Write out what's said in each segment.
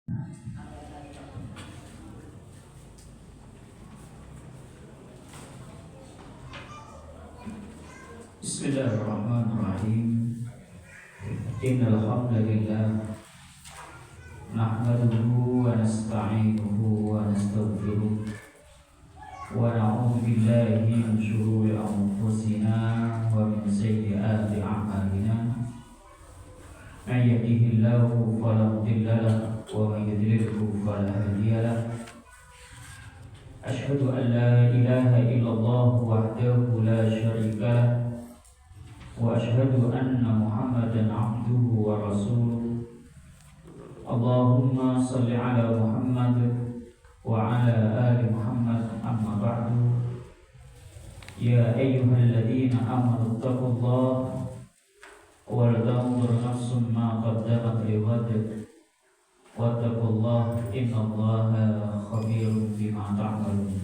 Bismillahirrahmanirrahim. Innal hamdalillah nahmaduhu wa nasta'inuhu wa nastaghfiruh wa na'udzu billahi min shururi anfusina wa min sayyiati a'malina. Man yahdihillahu fala mudilla lahu wa man yudlilhu fala hadiya lahu. Asyhadu an la ilaha illallah wahdahu la syarika lahu wa asyhadu anna Muhammadan abduhu wa rasuluh. Allahumma salli ala Muhammad wa ala ali Muhammad, amma ba'du. Ya ayyuhalladzina amanu taqullaha wal tanzur nafsum ma qaddamat lighad wattaqullaha innallaha khabirun bima ta'malun.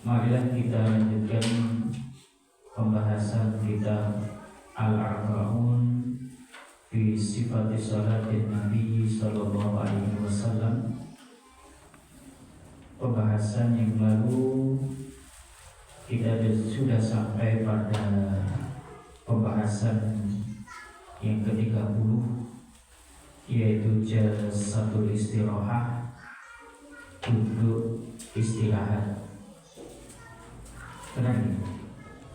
Marilah kita lanjutkan pembahasan kitab Al-Arba'un fi sifati salatin Nabi sallallahu alaihi wasallam. Pembahasan yang lalu kita sudah sampai pada pembahasan yang ke-30, yaitu jalsatul istirahah, duduk istirahat. Benar ya?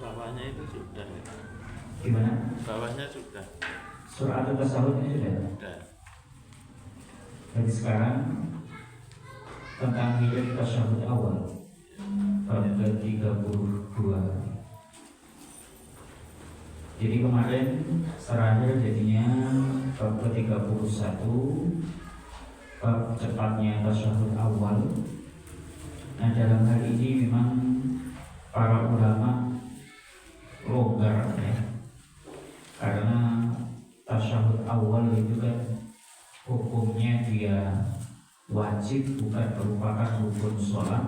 Bawahnya itu sudah. Gimana? Bawahnya sudah. Surah at-tasawuf ini sudah. Sudah. Jadi sekarang tentang hidup tasyahud awal bab ke-32. Jadi kemarin terakhir jadinya bab ke-31, bab cepatnya tasyahud awal. Nah, dalam hal ini memang para ulama longgar ya, karena tasyahud awal itu kan hukumnya dia wajib, bukan merupakan rukun sholat.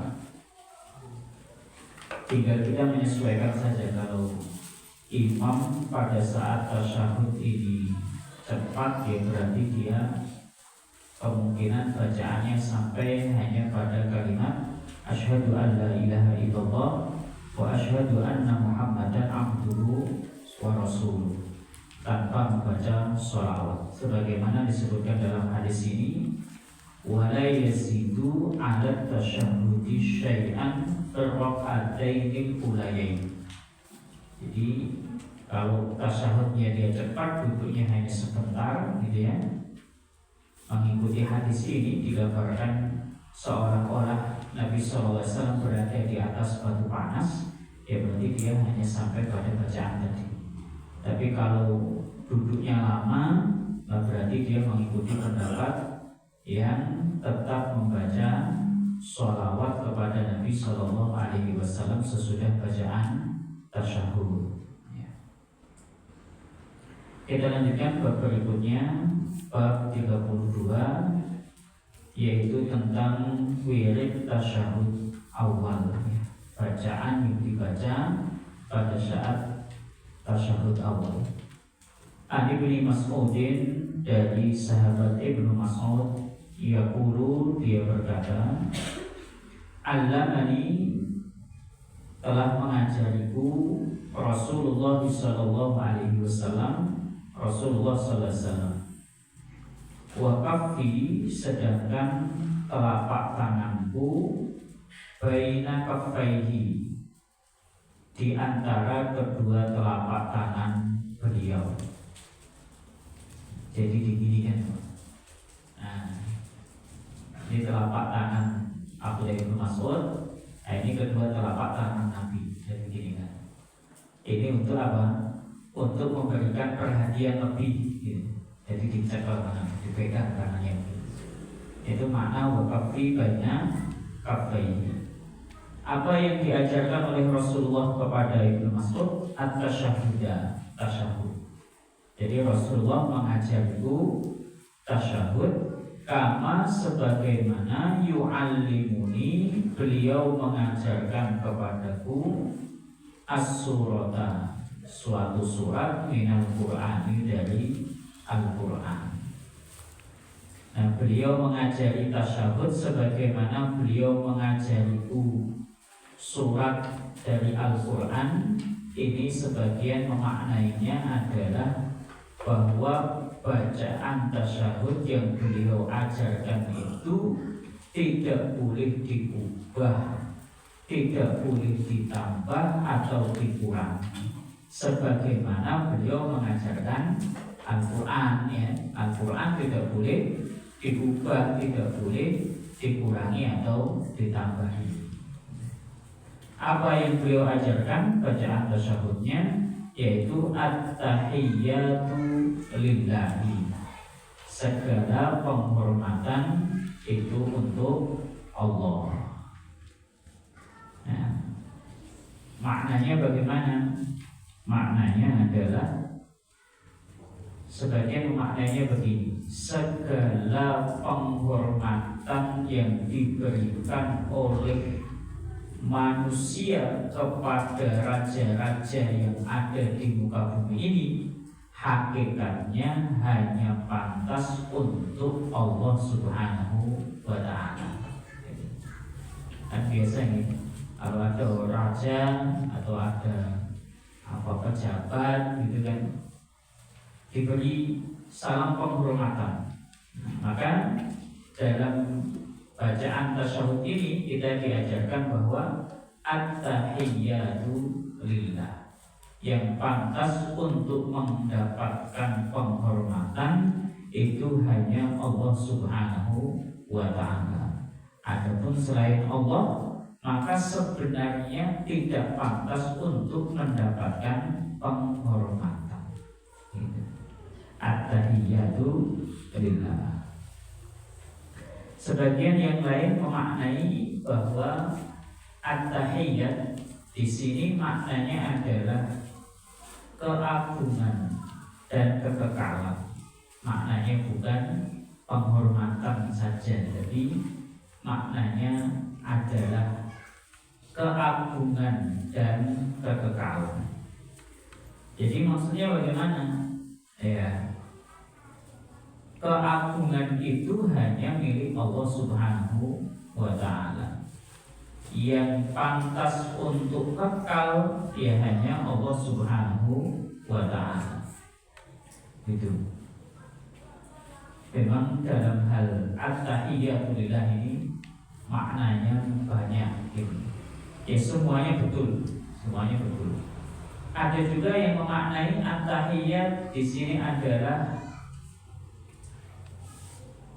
Tinggal kita menyesuaikan saja. Kalau imam pada saat tasyahud ini cepat, ya berarti dia kemungkinan bacaannya sampai hanya pada kalimat asyhadu an la ilaha illallah wa asyhadu anna Muhammadan abduhu wa rasuluh, tanpa membaca sholawat, sebagaimana disebutkan dalam hadis ini, wala yazidu ala tasyahhudi syai'an raq'atainil ulayain. Jadi kalau tasyahudnya dia cepat, duduknya hanya sebentar gitu ya. Mengikuti hadis ini digambarkan seolah-olah Nabi SAW berada di atas batu panas, ya berarti dia hanya sampai pada bacaan tadi. Tapi kalau duduknya lama, berarti dia mengikuti pendapat yang tetap membaca sholawat kepada Nabi SAW sesudah bacaan tasyahud. Kita lanjutkan bab berikutnya, bab 32, yaitu tentang wirid tasyahud awal, bacaan yang dibaca pada saat tasyahud awal. An Ibnu Mas'udin, dari sahabat Ibnu Mas'ud, yaqulu, dia berkata, Allamani, telah mengajariku Rasulullah sallallahu alaihi wasallam, Rasulullah sallallahu alaihi wasallam, wa kaffi, sedangkan telapak tanganku, baina kaffaihi, di antara kedua telapak tangan beliau. Jadi diginikan. Nah, ini telapak tangan Abdullah bin Mas'ud, ini kedua telapak tangan Nabi. Jadi diginikan. Ini untuk apa? Untuk memberikan perhatian lebih gitu. Jadi dicekal tangan, dipegang tangannya. Itu makna waqafi baina kaffaihi. Apa yang diajarkan oleh Rasulullah kepada Ibnu Mas'ud? At-tasyahhuda, tasyahud. Jadi Rasulullah mengajariku tasyahud kama sebagaimana yu'allimuni, beliau mengajarkan kepadaku as-surata, suatu surat minal Qur'ani, dari Al-Quran. Nah, beliau mengajari tasyahud sebagaimana beliau mengajariku surat dari Al-Quran. Ini sebagian memaknainya adalah bahwa bacaan tasyahud yang beliau ajarkan itu tidak boleh diubah, tidak boleh ditambah atau dikurangi, sebagaimana beliau mengajarkan Al-Quran. Ya, Al-Quran tidak boleh diubah, tidak boleh dikurangi atau ditambahi. Apa yang beliau ajarkan bacaan tasyahudnya yaitu at-tahiyyatu lillahi, segala penghormatan itu untuk Allah. Nah, maknanya bagaimana? Maknanya adalah sebagian maknanya begini: segala penghormatan yang diberikan oleh manusia kepada raja-raja yang ada di muka bumi ini hakikatnya hanya pantas untuk Allah Subhanahu wa Ta'ala. Kan biasanya kalau ada raja atau ada pejabat gitu kan, diberi salam penghormatan. Maka dalam bacaan tasyahud ini kita diajarkan bahwa at-tahiyyatu lillah, yang pantas untuk mendapatkan penghormatan itu hanya Allah Subhanahu wa Ta'ala. Adapun selain Allah, maka sebenarnya tidak pantas untuk mendapatkan penghormatan. At-tahiyyatu lillah. Sebagian yang lain memaknai bahwa at-tahiyyat di sini maknanya adalah keagungan dan kekekalan. Maknanya bukan penghormatan saja, tapi maknanya adalah keagungan dan kekekalan. Jadi maksudnya bagaimana? Ya, keagungan itu hanya milik Allah Subhanahu wa Ta'ala. Yang pantas untuk kekal ya hanya Allah Subhanahu wa Ta'ala. Gitu. Memang dalam hal at-tahiyyatu lillah ini maknanya banyak gitu. Ya semuanya betul, semuanya betul. Ada juga yang memaknai at-tahiyyat di sini adalah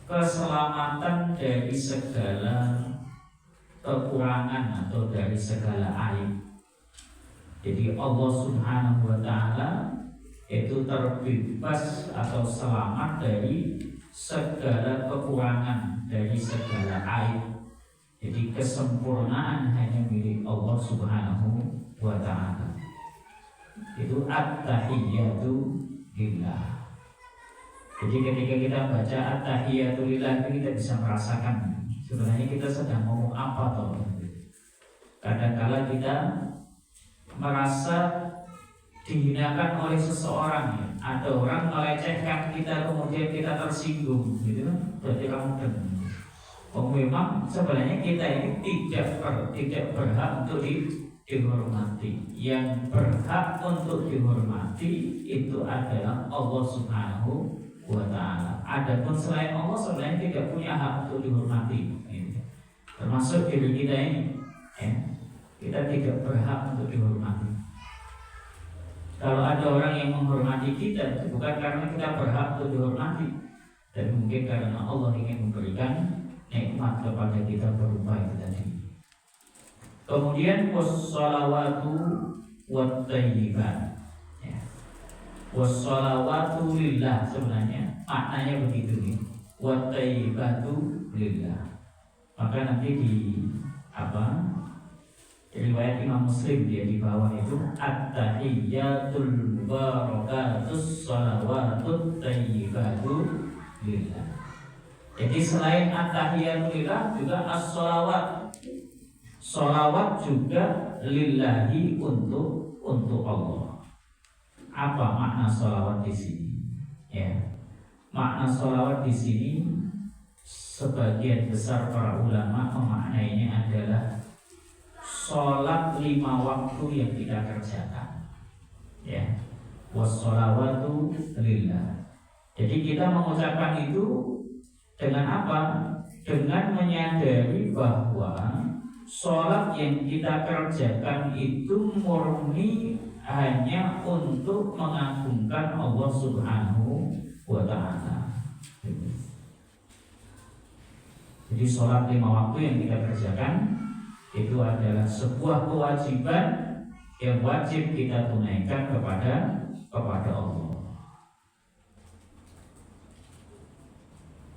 keselamatan dari segala kekurangan atau dari segala aib. Jadi Allah Subhanahu wa Ta'ala itu terbebas atau selamat dari segala kekurangan, dari segala aib. Jadi kesempurnaan hanya milik Allah Subhanahu wa Ta'ala. Itu at-tahiyyatu lillah. Jadi ketika kita baca at-tahiyyatu lillah, kita bisa merasakan sebenarnya kita sedang ngomong apa toh. Kadang-kala kita merasa dihinakan oleh seseorang, ya. Ada orang melecehkan kita, kemudian kita tersinggung, gitu kan? Berarti kamu dengar. Oh, memang sebenarnya kita ini tidak berhak untuk dihormati. Yang berhak untuk dihormati itu adalah Allah Subhanahu wa Ta'ala. Adapun selain Allah sebenarnya tidak punya hak untuk dihormati. Termasuk diri kita ini, ya. Kita tidak berhak untuk dihormati. Kalau ada orang yang menghormati kita, itu bukan karena kita berhak untuk dihormati, dan mungkin karena Allah ingin memberikan nikmat kepada kita berupa itu tadi. Kemudian wassalawatu wattayyibat. Ya. Wassalawatu lillah sebenarnya maknanya begitu nih. Wattayyibatu lillah. Maka nanti di riwayat Imam Muslim dia di bawah itu at-tahiyyatul barakatus shalawatut tayyibatu lillah. Jadi selain at-tahiyyatul lillah juga as-shalawat. Shalawat juga lillahi untuk Allah. Apa makna shalawat di sini? Ya. Makna shalawat di sini sebagian besar para ulama memaknainya adalah sholat 5 waktu yang kita kerjakan, ya, wassolawatu lillah. Jadi kita mengucapkan itu dengan apa? Dengan menyadari bahwa sholat yang kita kerjakan itu murni hanya untuk mengagungkan Allah Subhanahu wa Ta'ala. Jadi sholat 5 waktu yang kita kerjakan itu adalah sebuah kewajiban yang wajib kita tunaikan kepada Allah.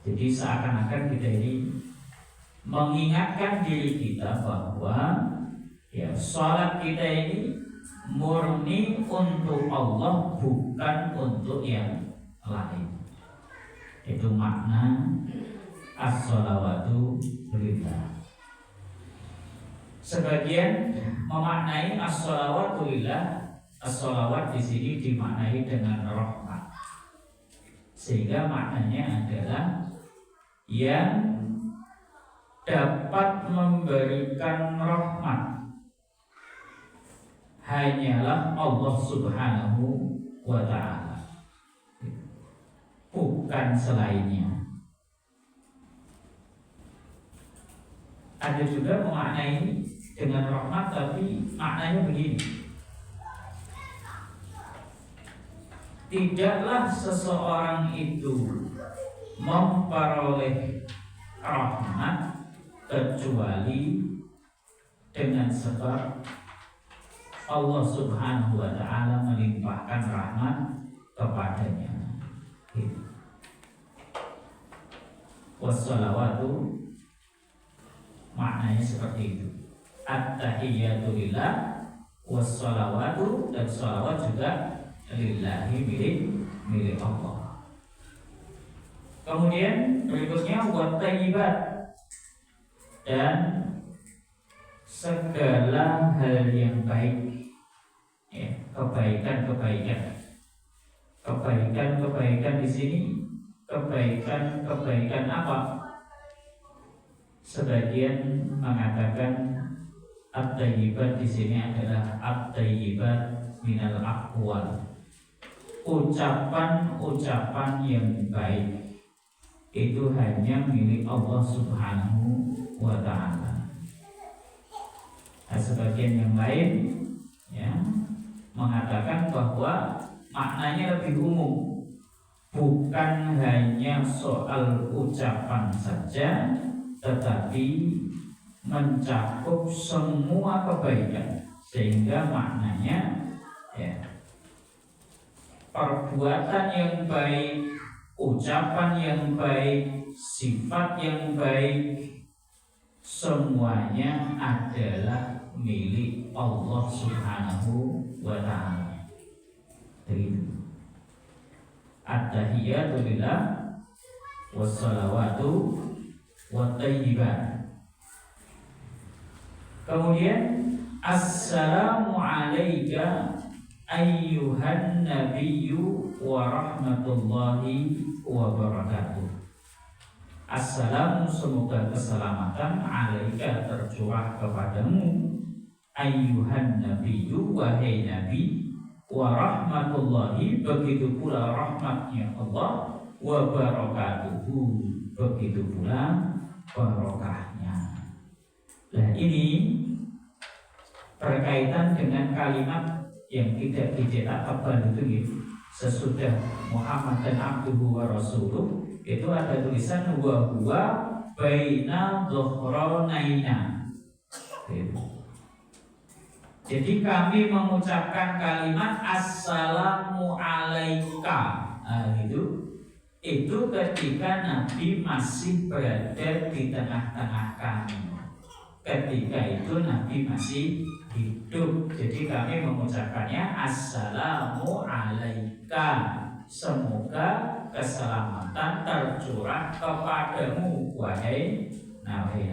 Jadi seakan-akan kita ini mengingatkan diri kita bahwa ya sholat kita ini murni untuk Allah, bukan untuk yang lain. Itu makna as-sholawatu lillah. Sebagian memaknai as-sholawatu lillah, as-sholawat di sini dimaknai dengan rahmat, sehingga maknanya adalah yang dapat memberikan rahmat hanyalah Allah Subhanahu wa Ta'ala, bukan selainnya. Ada juga memaknai dengan rahmat, tapi maknanya begini: tidaklah seseorang itu memperoleh rahmat kecuali dengan sebab Allah Subhanahu wa Ta'ala melimpahkan rahmat kepadanya. Wassalawatu maknanya seperti itu. At-tahiyyatu lillah, wassalawatu, dan salawat juga lillahi, milik Allah. Kemudian berikutnya wat-thayyibat, dan segala hal yang baik, ya, kebaikan di sini, kebaikan apa? Sebagian mengatakan at-thayyibat di sini adalah at-thayyibat minal aqwal, ucapan yang baik itu hanya milik Allah Subhanahu wa Ta'ala. Nah, sebagian yang lain ya mengatakan bahwa maknanya lebih umum, bukan hanya soal ucapan saja, tetapi mencakup semua kebaikan, sehingga maknanya ya, perbuatan yang baik, ucapan yang baik, sifat yang baik, semuanya adalah milik Allah Subhanahu wa Ta'ala. Begitu. At-tahiyyatu lillah, wassalawatu wat-thayyibat. Kemudian assalamu alayka ayyuhan nabiyyu wa rahmatullahi wa barakatuh. Assalamu, semoga keselamatan, alaika, tercurah kepadamu, ayyuhan nabiyyu, wahai nabi, wa rahmatullahi, begitu pula rahmatnya Allah, wa barakatuhu, begitu pula barokahnya. Nah, ini berkaitan dengan kalimat yang tidak dicetak tebal itu gitu. Sesudah Muhammad dan abduhu wa rasuluh itu ada tulisan wa huwa baina dhuhranaina. Jadi kami mengucapkan kalimat assalamu alaika. Nah, itu ketika Nabi masih berada di tengah-tengah kami. Ketika itu Nabi masih hidup. Jadi kami mengucapkannya assalamu alaika, semoga keselamatan tercurah kepadamu, wahai Nabi.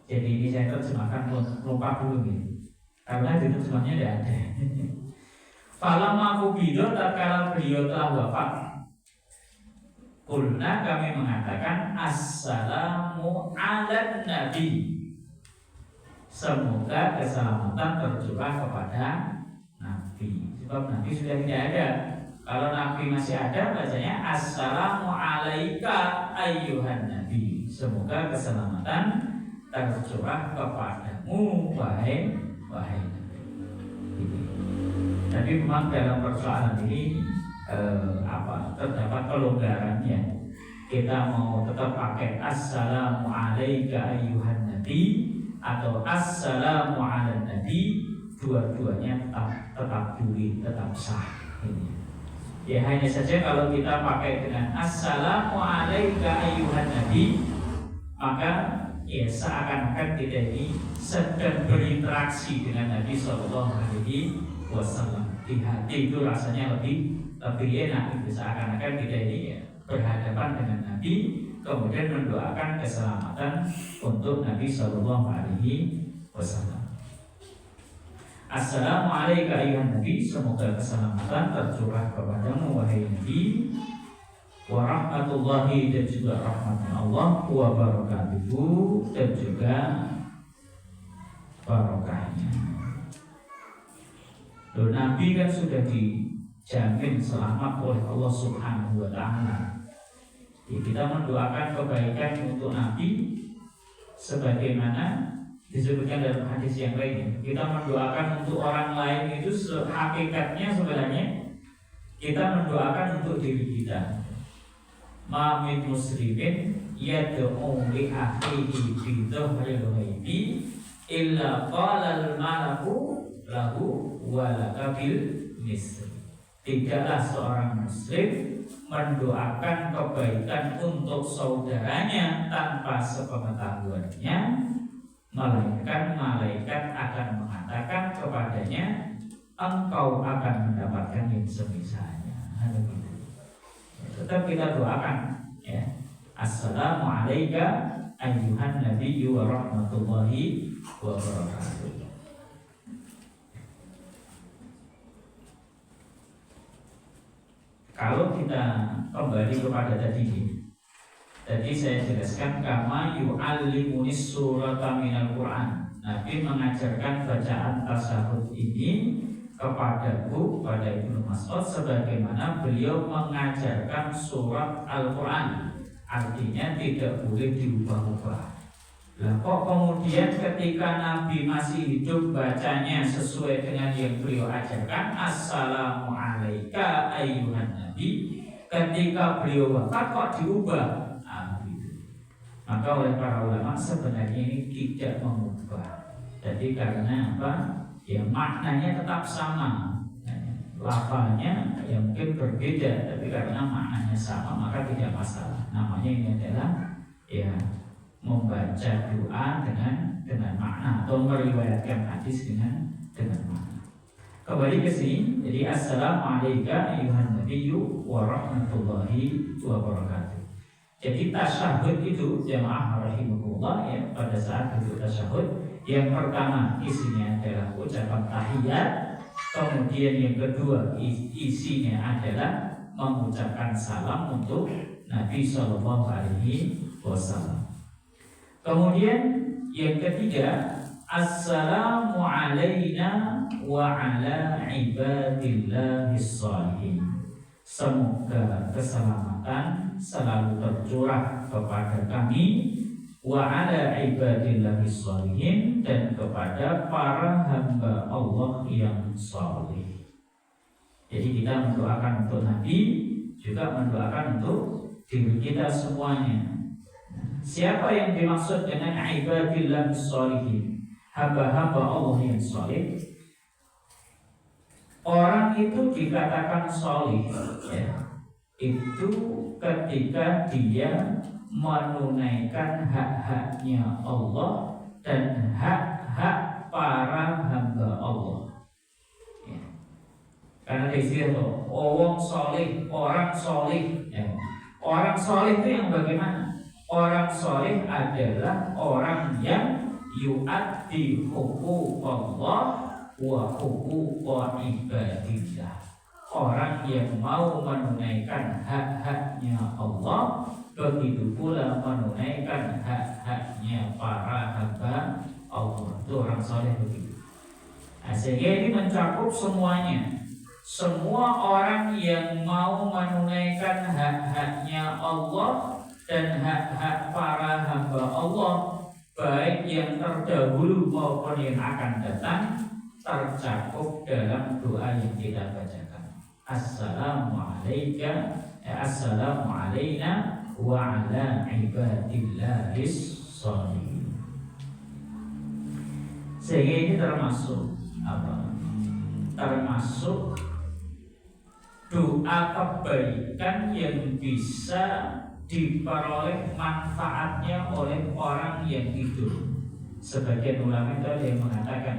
Jadi ini saya terjemahkan lupa dulu nih, karena di terjemahnya tidak ada. Falamma kubida tatkala beliau telah wafat, Kulna kami mengatakan assalamu ala nabi. Semoga keselamatan tercurah kepada Nabi. Sebab Nabi sudah tidak ada. Kalau Nabi masih ada, bacanya assalamu alaika ayyuhan nabi. Semoga keselamatan tercurah kepadamu wahai Nabi. Tapi memang dalam persoalan ini terdapat kelonggarannya. Kita mau tetap pakai assalamu alaika ayyuhan nabi atau assalamu ala nabi, dua-duanya tetap boleh, tetap sah. Ya hanya saja kalau kita pakai dengan assalamu alaika ayyuhan nabi, maka ya seakan-akan kita ini sedang berinteraksi dengan Nabi Sallallahu Alaihi Wasallam. Di hati itu rasanya lebih enak, gitu. Seakan-akan kita ini ya berhadapan dengan Nabi, kemudian mendoakan keselamatan untuk Nabi Sallallahu Alaihi Wasallam. Assalamu alayka ayyuhan nabi, semoga keselamatan tercurah kepadamu wahai Nabi, wa rahmatullahi, dan juga rahmatnya Allah, wa barakatuhu, dan juga barokahnya. Loh, Nabi kan sudah dijamin selamat oleh Allah Subhanahu wa Ta'ala. Ya, kita mendoakan kebaikan untuk Nabi sebagaimana disebutkan dalam hadis yang lain. Kita mendoakan untuk orang lain itu hakikatnya sebenarnya kita mendoakan untuk diri kita. Ma min muslimin yad'u li akhihi bi dhahril ghaibi illa qala al malaku lahu wa laka bil misl. Tidaklah seorang muslim mendoakan kebaikan untuk saudaranya tanpa sepengetahuannya, melainkan malaikat akan mengatakan kepadanya, engkau akan mendapatkan yang semisalnya. Tetap kita doakan, ya. Assalamu alayka ayyuhan nabiyyu wa rahmatullahi wa barakatuh. Kalau kita kembali kepada tadi saya jelaskan kama yu'allimunis surata minal Qur'an. Nabi mengajarkan bacaan tasyahud ini kepadaku, pada Ibnu Mas'ud, sebagaimana beliau mengajarkan surat Al-Quran. Artinya tidak boleh diubah-ubah. Lah kok kemudian ketika Nabi masih hidup bacanya sesuai dengan yang beliau ajarkan, assalamu alayka ayyuhan nabi, ketika beliau wafat kok diubah? Maka oleh para ulama sebenarnya ini tidak mengubah. Jadi karena apa? Ya maknanya tetap sama, lafalnya ya mungkin berbeda, tapi karena maknanya sama maka tidak masalah. Namanya ini adalah ya membaca doa dengan makna atau meriwayatkan hadis dengan makna. Kembali ke sini, jadi assalamu alayka ayyuhan nabiyyu wa rahmatullahi wa barakatuh. Jadi tasyahud itu jamaah rahimahullah, ya, pada saat duduk tasyahud yang pertama isinya adalah ucapan tahiyat, kemudian yang kedua isinya adalah mengucapkan salam untuk Nabi Sallallahu Alaihi Wasallam. Kemudian yang ketiga, assalamu alayna wa ala ibadillahis shalihin. Semoga keselamatan selalu tercurah kepada kami, wa ala ibadillahis shalihin, dan kepada para hamba Allah yang saleh. Jadi kita mendoakan untuk Nabi, juga mendoakan untuk diri kita semuanya. Siapa yang dimaksud dengan ibadillahis shalihin? Hamba-hamba Allah yang saleh. Orang itu dikatakan saleh, ya, itu ketika dia menunaikan hak-haknya Allah dan hak-hak para hamba Allah, ya. Karena di sini orang soleh, ya. Orang soleh itu yang bagaimana? Orang soleh adalah orang yang yu'addi huquq Allah wa huquq ibadillah. Orang yang mau menunaikan hak-haknya Allah begitu pula menunaikan hak-haknya para hamba Allah. Itu orang soleh begitu. Nah, sehingga ini mencakup semuanya. Semua orang yang mau menunaikan hak-haknya Allah dan hak-hak para hamba Allah, baik yang terdahulu maupun yang akan datang, tercakup dalam doa yang kita bacakan. Assalamualaikum, assalamu alaina wa ala ibadillahis sholihin. Sehingga ini termasuk apa? Termasuk doa kebaikan yang bisa diperoleh manfaatnya oleh orang yang tidur. Sebagian ulama itu ada yang mengatakan,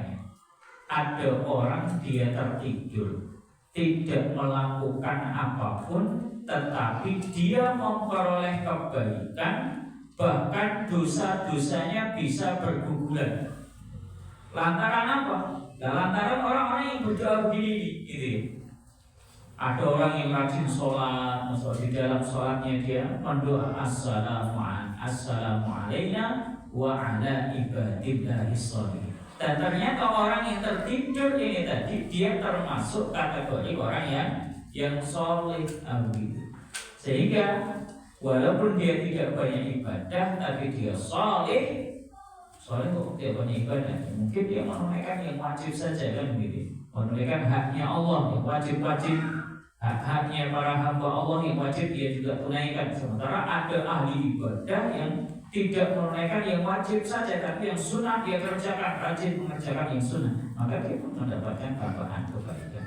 ada orang dia tertidur, tidak melakukan apapun, tetapi dia memperoleh kebaikan, bahkan dosa-dosanya bisa berguguran. Lantaran apa? Nah, lantaran orang-orang yang berdoa begini, gitu ya. Ada orang yang rajin sholat, di dalam sholatnya dia mendoa assalamu alaina wa ala ibadillahis sholihin. Dan ternyata orang yang tertidur ini tadi dia termasuk kategori orang yang soleh, gitu. Sehingga walaupun dia tidak banyak ibadah, tapi dia soleh kok dia banyak ibadah. Mungkin dia menunaikan yang wajib saja kan gitu. Menunaikan haknya Allah yang wajib-wajib, hak-haknya para hamba Allah yang wajib dia juga tunaikan. Sementara ada ahli ibadah yang tidak menunaikan yang wajib saja, tapi yang sunnah dia kerjakan, rajin mengerjakan yang sunnah, maka dia pun mendapatkan tambahan kebaikan.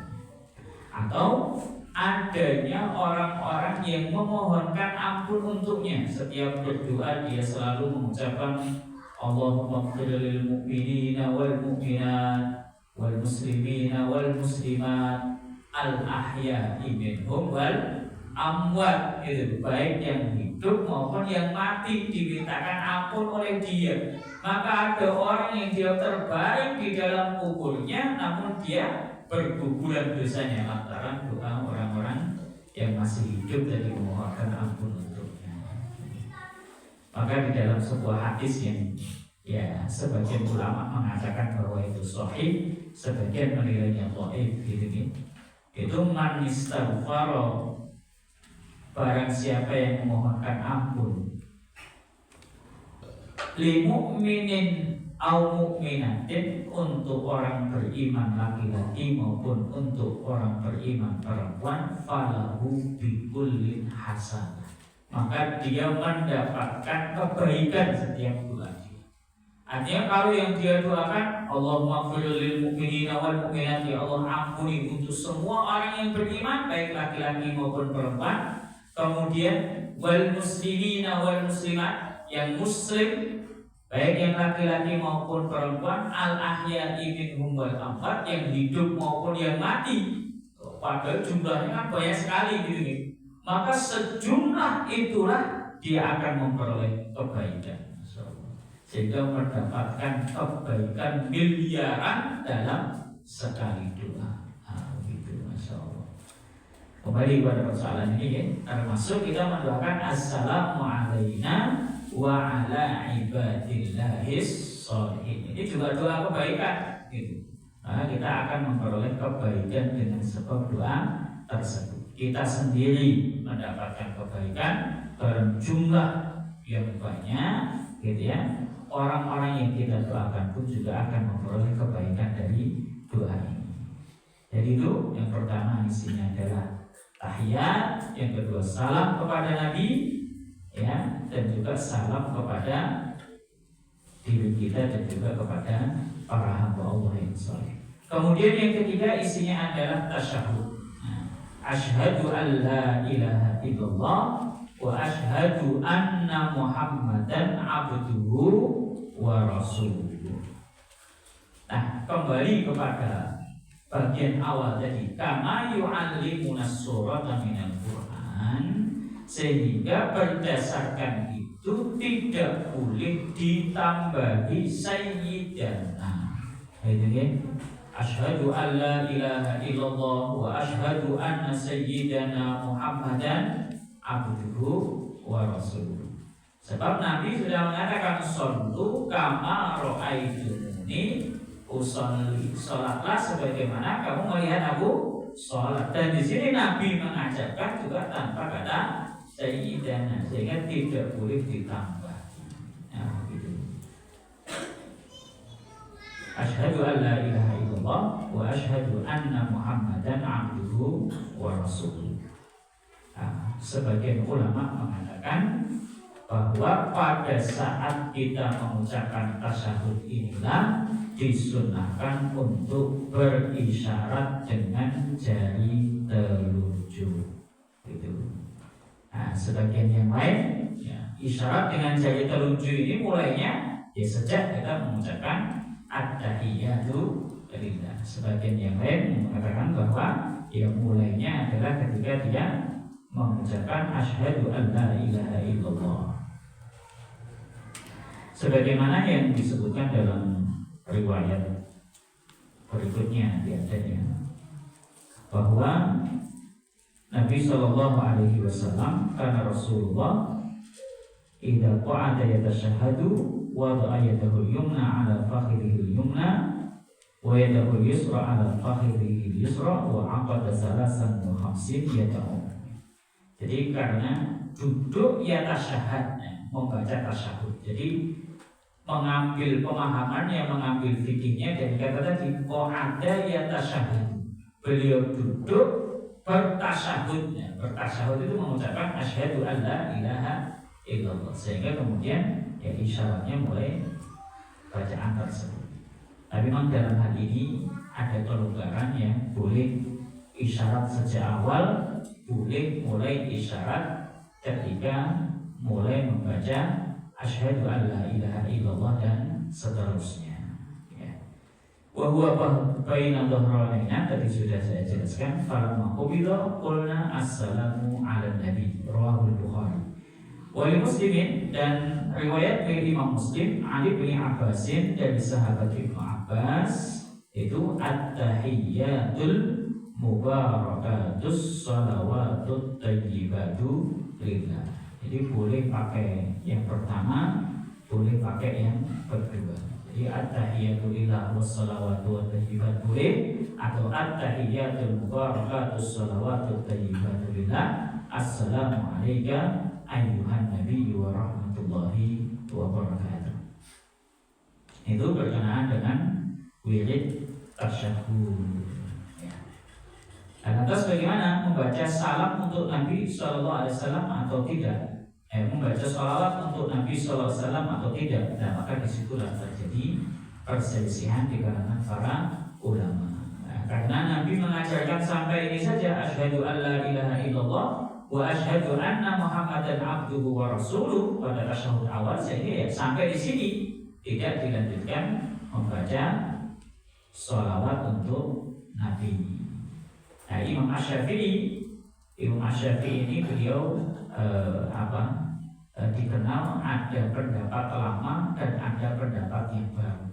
Atau adanya orang-orang yang memohonkan ampun untuknya. Setiap berdoa dia selalu mengucapkan Allahumma ighfir lil mu'minina wal mu'minat wal muslimina wal muslimat al ahya'i minhum wal amwat, itu baik yang hidup maupun yang mati dimintakan ampun oleh dia. Maka ada orang yang dia terbaring di dalam kuburnya, namun dia berguguran dosanya lantaran doa orang-orang yang masih hidup dan memohonkan ampun untuknya. Maka di dalam sebuah hadis yang sebagian ulama mengatakan bahwa itu sahih, sebagian menilainya dhaif gitu. Itu man istaghfara, barang siapa yang memohonkan ampun li mu'minin au mu'minatin, untuk orang beriman laki-laki maupun untuk orang beriman perempuan, falahu bikullin hasanah, maka dia mendapatkan kebaikan setiap bulan. Artinya kalau yang dia doakan Allahumma ighfir lil mu'minina wal mu'minat, ya Allah ampuni untuk semua orang yang beriman baik laki-laki maupun perempuan. Kemudian wal muslimina wal muslimat, yang muslim baik yang laki-laki maupun perempuan, al ahya'i minhum wal amwat, yang hidup maupun yang mati. Padahal jumlahnya kan banyak sekali gitu nih. Maka sejumlah itulah dia akan memperoleh kebaikan, sehingga mendapatkan kebaikan miliaran dalam sekali doa. Begitu, masya Allah. Kembali pada persoalan ini ya, termasuk kita mendoakan assalamu alaina wa ala ibadillahis sholihin. Ini juga doa kebaikan gitu. Nah, kita akan memperoleh kebaikan dengan sebab doa tersebut. Kita sendiri mendapatkan kebaikan berjumlah yang banyak gitu ya. Orang-orang yang kita doakan pun juga akan memperoleh kebaikan dari doa ini. Jadi itu yang pertama isinya adalah tahiyat, yang kedua salam kepada Nabi, ya, dan juga salam kepada diri kita dan juga kepada para hamba Allah yang saleh. Kemudian yang ketiga isinya adalah tasyahud. Asyhadu an la ilaha illallah wa asyhadu anna Muhammadan abduhu wa rasuluh. Nah, kembali kepada bagian awal tadi, kama yu'allimuna surata minal Qur'an, sehingga berdasarkan itu tidak boleh ditambahi sayyidana. Itu ya. Asyhadu an la ilaha illallah wa asyhadu anna sayyidana Muhammadan abduhu wa rasuluh. Sebab Nabi sudah mengatakan shollu kama ra'aitumuni usolli, sholatlah sebagaimana kamu melihat aku sholat. Dan di sini Nabi mengajarkan juga tanpa kata sayyidana, sehingga tidak boleh ditambah. Nah, begitu. Asyhadu an la ilaha illallah wa asyhadu anna Muhammadan abduhu wa rasuluh. Nah, sebagian ulama mengatakan bahwa pada saat kita mengucapkan tasyahud inilah disunahkan untuk berisyarat dengan jari telunjuk. Gitu. Nah, sebagian yang lain, ya, isyarat dengan jari telunjuk ini mulainya ya sejak kita mengucapkan at-tahiyatu lillah. Sebagian yang lain mengatakan bahwa ya mulainya adalah ketika dia mengucapkan asyhadu an la ilaha illallah. Sebagaimana yang disebutkan dalam riwayat berikutnya diantaranya bahwa Nabi Shallallahu Alaihi Wasallam karena Rasulullah idza qa'ada yatashahhadu wada'a yadahu yumna ala fakhidhihi yumna wa yadahu yusra ala fakhidhihi yusra wa aqada salasan wa khamsin yadahu. Jadi karena duduk yatashahhad, membaca tasyahud, jadi mengambil pemahamannya, mengambil fikihnya dari kata tadi qa'ada yatashahhadu, beliau duduk bertasyahud. Bertasyahud itu mengucapkan asyhadu an la ilaha illallah, sehingga kemudian ya isyaratnya mulai bacaan tersebut. Tapi memang dalam hal ini ada kelonggaran yang boleh isyarat sejak awal, boleh mulai isyarat ketika mulai membaca asyhadu an la ilaha illallah dan seterusnya. Wa huwa baina dhahranaina, tadi sudah saya jelaskan. Falamma qubida qulna assalamu ala nabi, rawahul Bukhari. Wa Muslimin, dan riwayat dari Imam Muslim, Ali bin Abbasin dari sahabat Ibnu Abbas, itu at-tahiyyatul mubarakatus salawatut tayyibatu lillah. Jadi boleh pakai yang pertama, boleh pakai yang kedua. Jadi at-tahiyyatu lillah wassalawatu wattayyibat boleh, atau at-tahiyyatul mubarakatus salawatut tayyibatu lillah, assalamu alayka ayyuhan nabiyyu wa rahmatullahi wa barakatuh. Itu berkenaan dengan wirid tasyahud. Lantas bagaimana membaca salam untuk Nabi Sallallahu Alaihi Wasallam atau tidak? Membaca salawat untuk Nabi Sallallahu Alaihi Wasallam atau tidak? Nah, maka disitulah terjadi perselisihan di kalangan para ulama. Nah, karena Nabi mengajarkan sampai ini saja, asyhadu an la ilaha illallah wa asyhadu anna Muhammadan abduhu wa rasuluh pada tasyahud awal, sehingga ya sampai di sini tidak dilanjutkan membaca salawat untuk Nabi. Nah, Imam Asy-Syafi'i ini beliau dikenal ada pendapat lama dan ada pendapat yang baru.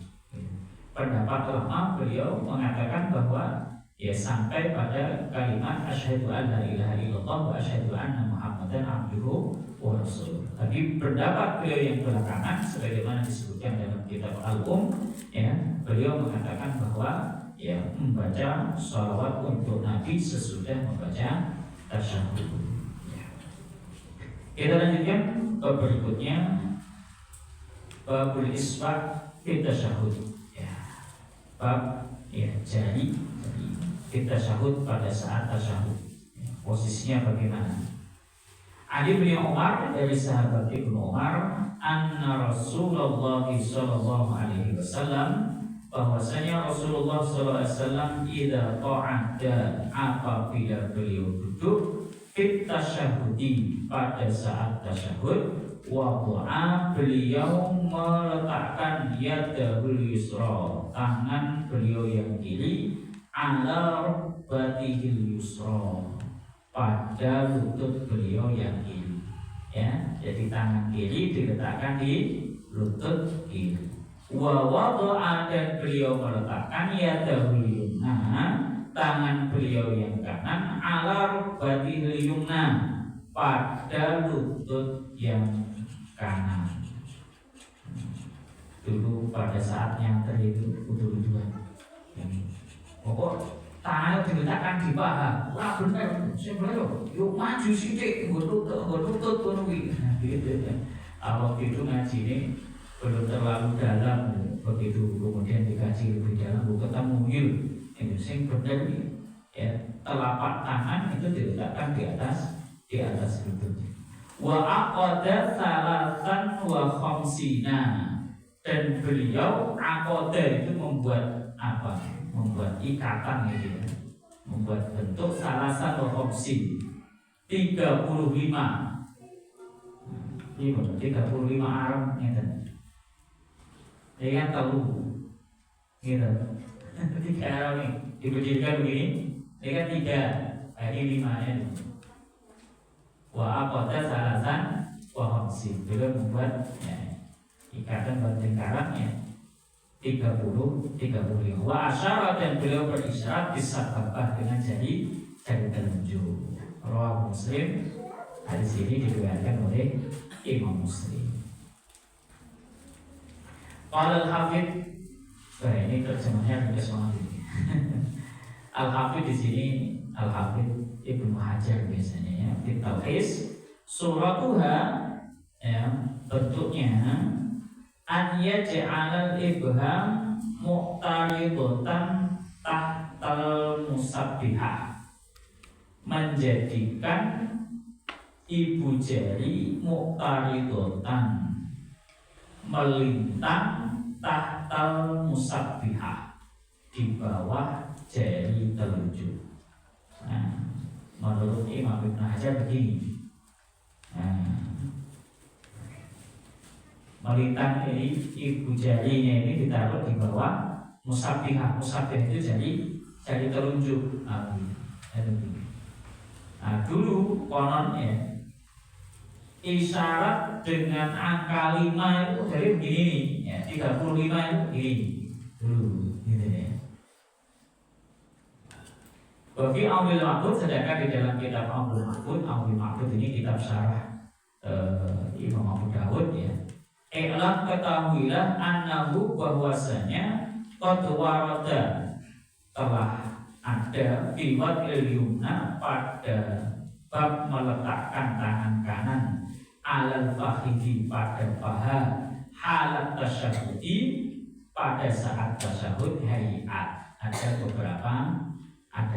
Pendapat lama beliau mengatakan bahwa ya sampai pada kalimat asyhadu an la ilaha illallah wa asyhadu anna Muhammadan abduhu wa rasuluh. Tapi pendapat beliau yang belakangan, sebagaimana disebutkan dalam kitab ya, beliau mengatakan bahwa ya membaca sholawat untuk Nabi sesudah membaca tasyahud. Ya. Kita lanjutkan ke berikutnya, babul isbaq fi tasyahud. Ya. Bab ya jari fi tasyahud pada saat tasyahud. Ya. Posisinya bagaimana? Ali bin Umar dari sahabat Ibnu Umar, anna Rasulullah sallallahu alaihi wasallam, bahwasanya Rasulullah SAW idza qa'ada, apabila beliau duduk, fit tasyahudi, pada saat tasyahud, wada'a, beliau meletakkan yadahul yusra, tangan beliau yang kiri, ala rukbatihil yusra, pada lutut beliau yang kiri. Ya, jadi tangan kiri diletakkan di lutut kiri. Wa wada'a, dan beliau meletakkan yadahul yumna, tangan beliau yang kanan, ala rukbatihil yumna, pada lutut yang kanan. Dulu pada saat nyantri itu utul-utulan. Pokok tangan diletakkan di paha. Wah bener, sebenarnya yuk maju sithik, nggo lutut ngono kuwi. Gitu ya. Waktu itu ngaji ini belum terlalu dalam, begitu kemudian dikaji lebih dalam, ketemu ini sing bener ya, telapak tangan itu diletakkan di atas lutut. Wa aqada salasan wa khamsina, dan beliau aqada itu membuat apa? Membuat ikatan gitu ya. Membuat bentuk salasan wa khamsin 35. Ini 35 arang ngeten. Ini kan telu gitu. 3 arang nih diberdirikan begini. Ini kan 3, ini 5 ya. Wa aqada salasan wa khamsin. Beliau membuat ya, ikatan banting karang ya 35. Wa asyara, dan beliau berisyarat disababah dengan jari telunjuk. Rawahu Muslim. Hadis ini diriwayatkan oleh Imam Muslim. Qala al-Hafidz, ini terjemahnya juga semangat ini. Al-Hafidz di sini, Al-Hafidz Ibnu Hajar biasanya ya, di Talqis suratuha ya, bentuknya an yaj'alal ibham muqtaridatan tahtal musabbihah, menjadikan ibu jari muqtaridatan melintang tahtal musabbihah, di bawah jari telunjuk. Nah, menurut Imam Ibnu Hajar begini. Melintang ini ibu jarinya ini ditaruh di bawah musabbihah. Musabbihah itu jari telunjuk. Nah, dulu konon ya, isyarat dengan angka 5 itu dari begini nih, ya, 35 itu begini dulu, gitu ya. Bagi Aunil Ma'bud, sedangkan di dalam kitab Aunil Ma'bud ini kitab syarah Imam Abu Dawud ya. I'lam, ketahuilah annahu, bahwasanya qad warada, telah ada biwat yumna, pada bab meletakkan tangan kanan alal fakhidhi, pada paha, halat tasyahudi, pada saat tasyahud hayat. Ada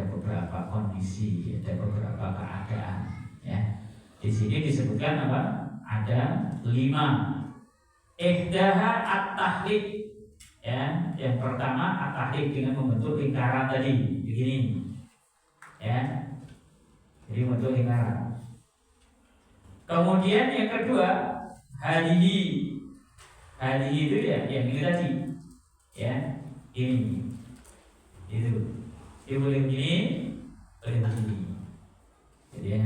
beberapa kondisi, ada beberapa keadaan ya. Di sini disebutkan apa? Ada 5. Ihdaha at-tahlik ya. Yang pertama at-tahlik dengan membentuk lingkaran tadi begini ya. Jadi bentuk lingkaran. Kemudian yang kedua hadihi. Hadihi itu ya yang ini tadi ya. Ini itu. Dia boleh begini, boleh begini. Jadi ya.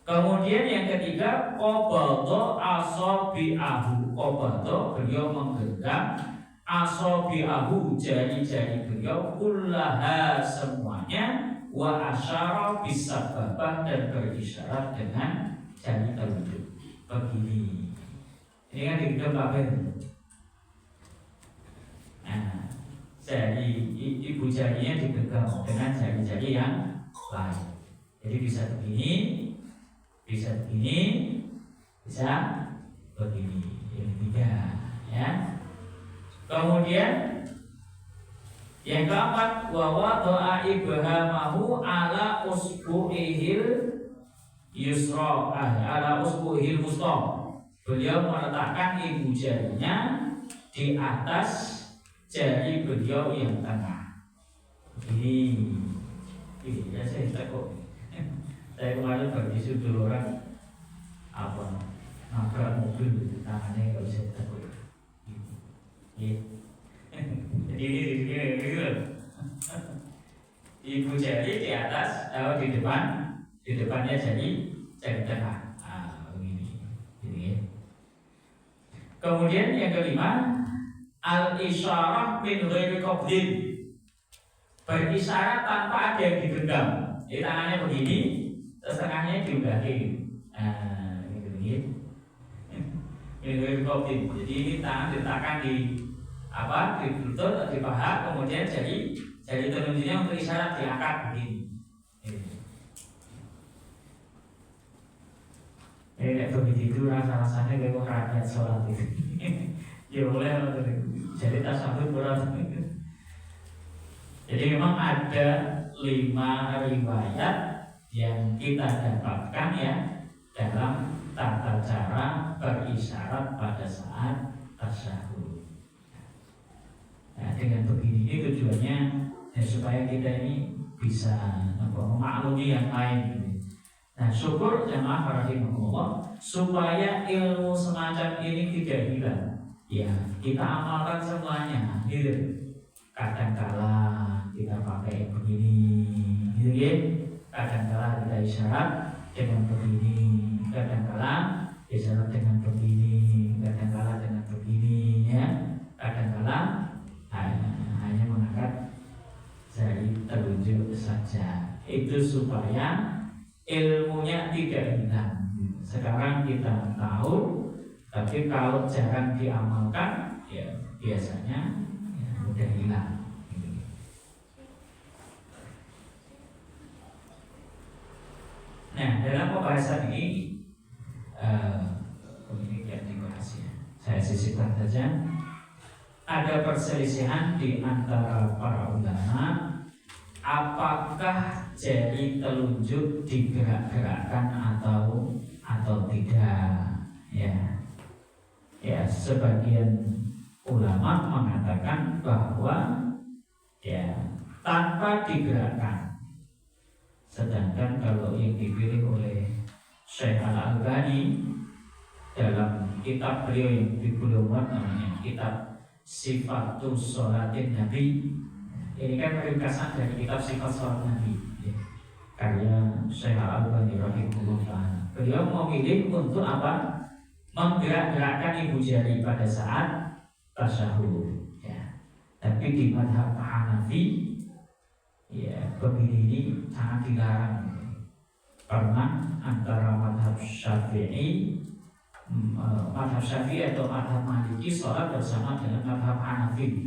Kemudian yang ketiga qabadha asabi'ahu. Qabadha, beliau menggenggam asabi'ahu, jari-jari beliau, kullaha, semuanya, wa asyara bisababah, dan berisyarat dengan jari telunjuk begini. Ini kan digenggam apa itu? Nah, jari ibu jarinya digenggam dengan jari-jari yang lain. Jadi bisa begini, bisa begini, bisa begini. Yang ketiga ya. Kemudian yang keempat, wa wada'a ibhamahu ala usbu'ihil yusra, ala usbu'ihil wusta. Beliau meletakkan ibu jarinya di atas jari beliau yang tengah. Ini ya, saya takut. Saya kemarin berdisuruh orang apa nabrak mobil, tangannya nggak bisa takut. Jadi ini ibu jari di atas, di depannya jari tengah. Begini. Kemudian yang kelima, al-isyarah min ghairi qabdin, berisyarat tanpa ada yang digenggam. Jadi tangannya begini, terus tengahnya diunggahkan. Ini kopi. Jadi ini tangan diletakkan di di lutut atau di paha, kemudian jari telunjuknya untuk isyarat diangkat begini. Kayak begitu rasanya kayak rakyat sholat itu. Ya boleh, jadi tasawuf berat. Jadi memang ada 5 riwayat yang kita dapatkan ya dalam tata cara berisyarat pada saat tasyahud. Nah, dengan begini ini tujuannya ya, supaya kita ini bisa memaklumi yang lain. Nah, syukur jamaah rahimahullah supaya ilmu semacam ini tidak hilang. Ya, kita amalkan semuanya, gitu. Kadang-kala kita pakai begini, gitu ya. Kadang-kala kita isyarat dengan begini, kadang-kala isyarat dengan begini, kadang-kala dengan begini, ya. Kadang-kala hanya mengangkat jari telunjuk saja. Itu supaya ilmunya tidak hilang. Sekarang kita tahu, tapi kalau jarang diamalkan, ya biasanya ya, mudah hilang. Nah, dalam pembahasan ini yang dibahas ya, saya sisipkan saja. Ada perselisihan di antara para ulama, apakah jari telunjuk digerak-gerakkan atau tidak? Ya, sebagian ulama mengatakan bahwa ya tanpa digerakkan. Sedangkan kalau yang dipilih oleh Syekh Al-Albani dalam kitab beliau yang beliau buat namanya kitab Sifatus Sholatin Nabi, ini kan ringkasan dari kitab Sifat Sholat Nabi ya, karya Syekh Al-Albani rahimahullah. Beliau memilih untuk apa? Menggerak-gerakkan ibu jari pada saat tasyahud ya. Tapi di mazhab Hanafi ya begini ini sangat dilarang. Karena antara mazhab Syafi'i atau mazhab Maliki sholat bersama dengan mazhab Hanafi.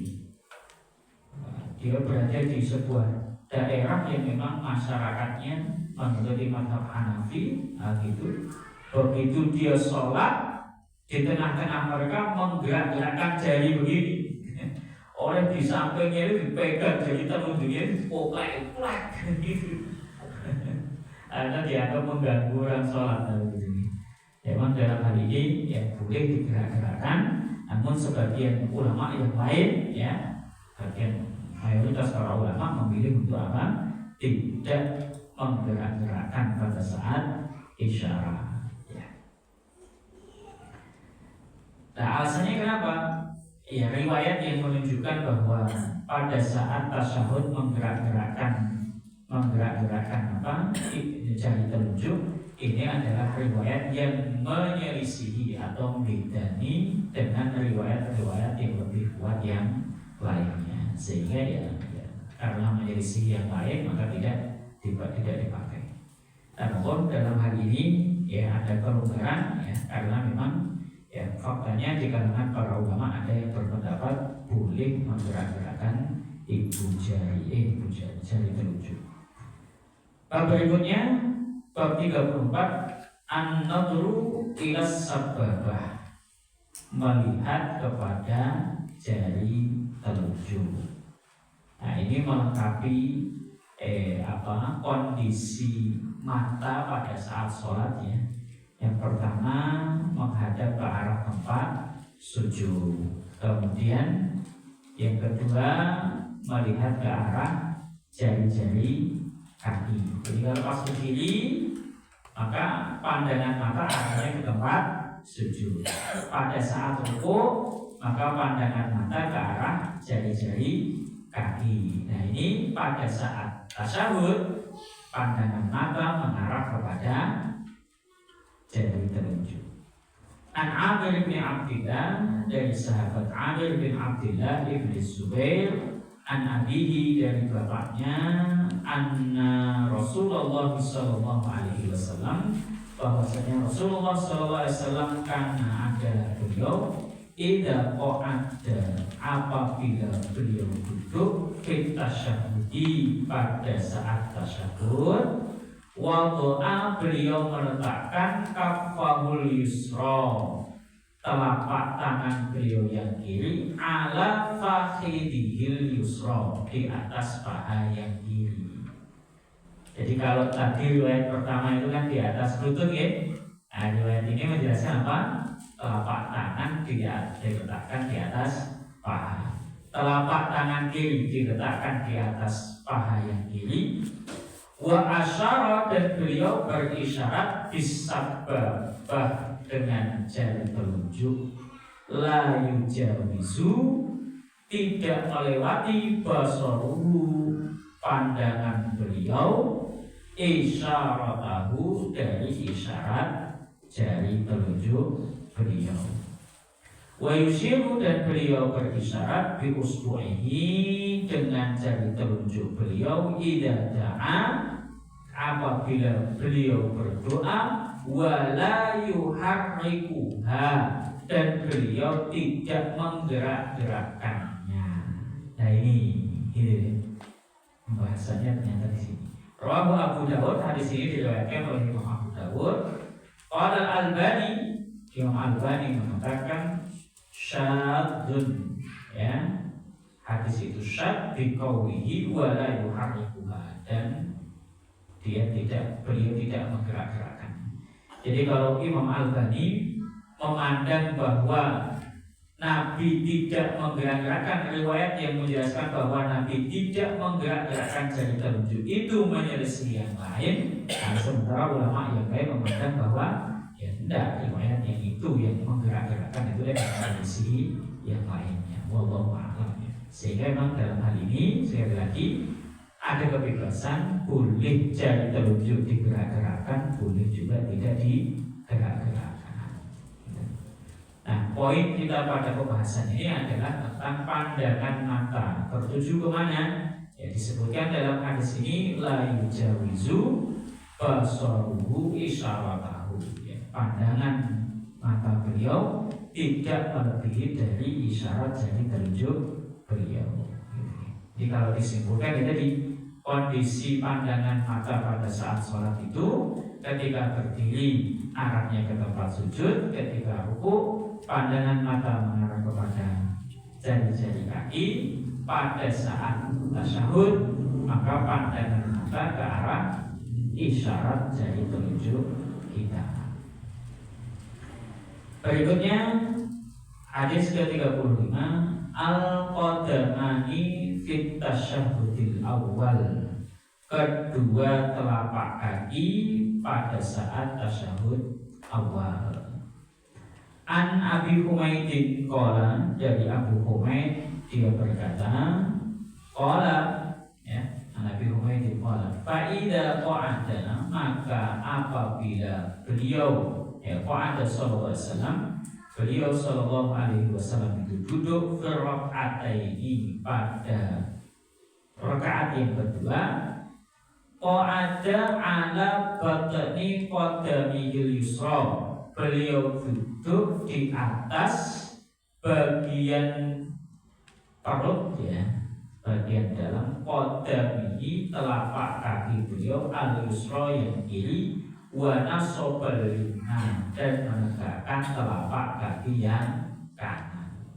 Dia berada di sebuah daerah yang memang masyarakatnya mengikuti mazhab Hanafi, gitu. Begitu dia sholat, di tengah-tengah mereka menggerak-gerakkan jari begini. Oleh di sampingnya itu dipegang jari telunjuknya itu poklek-poklek gitu. Karena dianggap mengganggu orang sholat begini. Memang dalam hal ini ya boleh digerak-gerakkan, namun sebagian ulama yang lain ya, bagian mayoritas para ulama memilih untuk apa? Tidak menggerak-gerakkan pada saat isyarat. Ya. Nah, alasannya kenapa? Ya, riwayat yang menunjukkan bahwa pada saat tasyahud menggerak-gerakkan apa? Jari telunjuk ini adalah riwayat yang menyelisihi atau membedani dengan riwayat-riwayat yang lebih kuat yang lainnya, sehingga ya karena menyelisih yang lain maka tidak dipakai. Namun dalam hal ini ya ada kelonggaran ya, karena memang ya faktanya di kalangan para ulama ada yang berpendapat boleh menggerak-gerakkan ibu jari telunjuk. Bab berikutnya bab 34 an-nadru ila sababah, melihat kepada jari telunjuk. Nah, ini melengkapi kondisi mata pada saat sholat ya. Yang pertama menghadap ke arah tempat sujud. Kemudian yang kedua melihat ke arah jari-jari kaki. Jadi kalau pas berdiri maka pandangan mata arahnya ke tempat sujud. Pada saat rukuk maka pandangan mata ke arah jari-jari kaki. Nah, ini pada saat tasyahud pandangan mata mengarah kepada jari telunjuk. An Amir bin Abdillah, dari sahabat Amir bin Abdillah ibn Zubair, an abihi, dari bapaknya, anna Rasulullah sallallahu alaihi wasallam, bahwasanya Rasulullah SAW karena adalah beliau idza qa'ada apabila beliau duduk fit tasyahhudi pada saat tasyahhud wada'a beliau meletakkan kaffahul yusra telapak tangan beliau yang kiri ala fakhidihil yusra di atas paha yang kiri. Jadi kalau tadi riwayat pertama itu kan di atas lutut ya. Nah, riwayat ini menjelaskan apa? Telapak tangan diletakkan di atas paha. Telapak tangan kiri diletakkan di atas paha yang kiri. Wa asyara dan beliau berisyarat bisababah dengan jari telunjuk la yujawizu tidak melewati basaruhu pandangan beliau isyaratahu dari isyarat jari telunjuk beliau. Wa yushiru dan beliau berisyarat bi usbu'ihi dengan jari telunjuk beliau idza da'a apabila beliau berdoa wala yuharrikuha dan beliau tidak menggerak-gerakkannya. Nah ini pembahasannya ternyata di sini. Rawahu Abu Dawud, hadis ini diriwayatkan oleh Imam Abu Dawud. Qala Al-Albani, Imam Al-Albani mengatakan syadzun, ya. Hadis itu syadz bi qawlihi wa la yuharrikuha dan beliau tidak menggerak-gerakkan. Jadi kalau Imam Al-Albani memandang bahwa Nabi tidak menggerak-gerakkan, riwayat yang menjelaskan bahwa Nabi tidak menggerak-gerakkan jari telunjuk itu menyelisih yang lain. Nah, sementara ulama yang lain memandang bahwa ya tidak, riwayat yang itu yang menggerak-gerakkan itu yang menyelisih yang lainnya. Wallahu a'lam. Sehingga memang dalam hal ini sekali lagi ada kebebasan, boleh jari telunjuk digerak-gerakkan, boleh juga tidak digerak-gerakkan. Nah, poin kita pada pembahasan ini adalah tentang pandangan mata tertuju kemana? Ya disebutkan dalam hadis ini la yujawizu basaruhu isyaratahu. Ya, pandangan mata beliau tidak melebihi dari isyarat jari telunjuk beliau. Jadi kalau disimpulkan jadi kondisi pandangan mata pada saat sholat itu ketika berdiri arahnya ke tempat sujud, ketika ruku pandangan mata mengarah kepada jari-jari kaki, pada saat tasyahud maka pandangan mata ke arah isyarat jari telunjuk kita. Berikutnya hadis ke-35 al-qadamani fit tasyahudil awal, kedua telapak kaki pada saat tasyahud awal. An Abi Humaidin qala, dari Abu Humaid dia berkata qala, ya, An Abi Humaidin qala fa idza qa'ada, maka apabila beliau ya qa'ada sallallahu alaihi wasallam, beliau sallallahu alaihi wasallam itu duduk rakaataini pada rakaat yang kedua, qa'ada ala batni qadamil yusra, beliau duduk di atas bagian perut, ya, bagian dalam qadamihi telapak kaki beliau al-yusra yang kiri, wa nasobal yumna dan menegakkan telapak kaki yang kanan.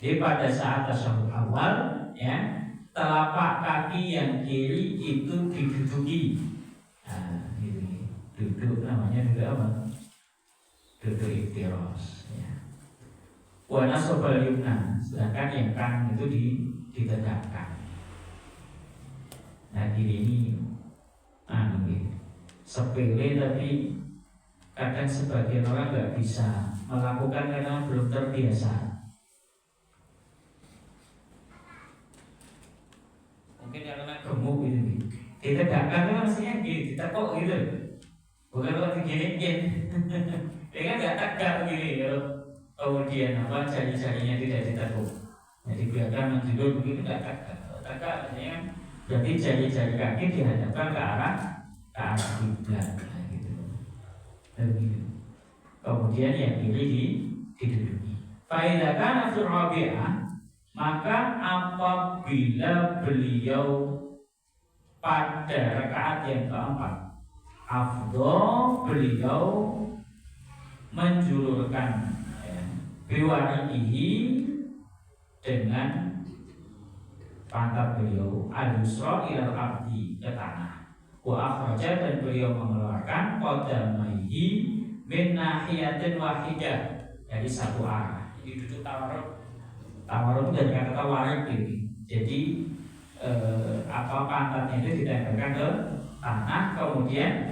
Jadi pada saat tasyahud awal, ya, telapak kaki yang kiri itu diduduki. Nah, ini duduk namanya duduk apa? Duduk iftiros, ya. Wa nasobal yumna, sedangkan yang kanan itu ditegakkan. Nah, kiri ini sepele, tapi kadang sebagian orang nggak bisa melakukan karena belum terbiasa. Mungkin karena gemuk gitu. Ditegakkan itu maksudnya gitu, ditekuk gitu. Bukan kalau diginiin. Dia kan nggak tegak begini, kemudian jari-jarinya tidak ditekuk. Jadi biarkan menjulur begitu nggak tegak. Tegak artinya berarti jari-jari kaki dihadapkan ke arah kiblat, gitu. Begitu. Kemudian yang kiri diduduki. Fa'idza kana fi rabi'ah, maka apabila beliau pada rakaat yang keempat, afdol beliau menjulurkan biwarihi dengan pantat beliau al-yusra ilal abdi ke tanah, wa akhraja dan beliau mengeluarkan qadamaihi min nahiyatin wahidah, dari satu arah. Jadi duduk tawarruk. Tawarruk itu dari kata tawarruk ini. Jadi pantatnya itu ditempelkan ke tanah, kemudian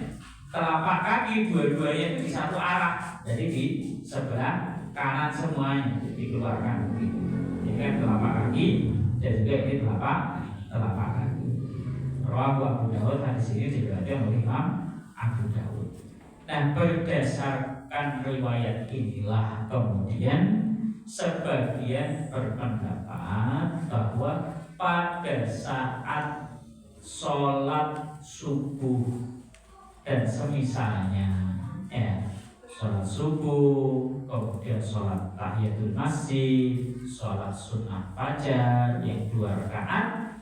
telapak kaki dua-duanya itu di satu arah. Jadi di sebelah kanan semuanya dikeluarkan begitu. Ini kan telapak kaki dan juga ini telapak kaki. Rawahu Abu Dawud, hadis ini diriwayatkan oleh Imam Abu Dawud. Nah, berdasarkan riwayat inilah kemudian sebagian berpendapat bahwa pada saat sholat subuh dan semisalnya, sholat subuh, kemudian sholat tahiyatul masjid, sholat sunnah fajar yang 2 rakaat,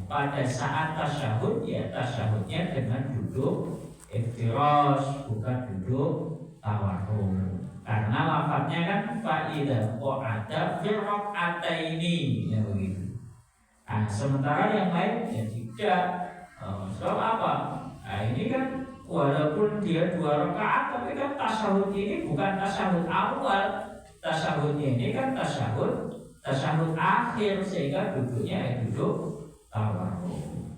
pada saat tasyahud, tasyahudnya dengan duduk iftirash, bukan duduk tawarruk. Karena lafadznya kan fa'idza qa'ada fi rak'ataini, begitu. Nah, sementara yang lain tidak. Sebab apa? Nah, ini kan walaupun dia 2 rakaat, tapi kan tasyahud ini bukan tasyahud awal. Tasyahudnya ini kan tasyahud akhir, sehingga duduknya duduk tawarruk.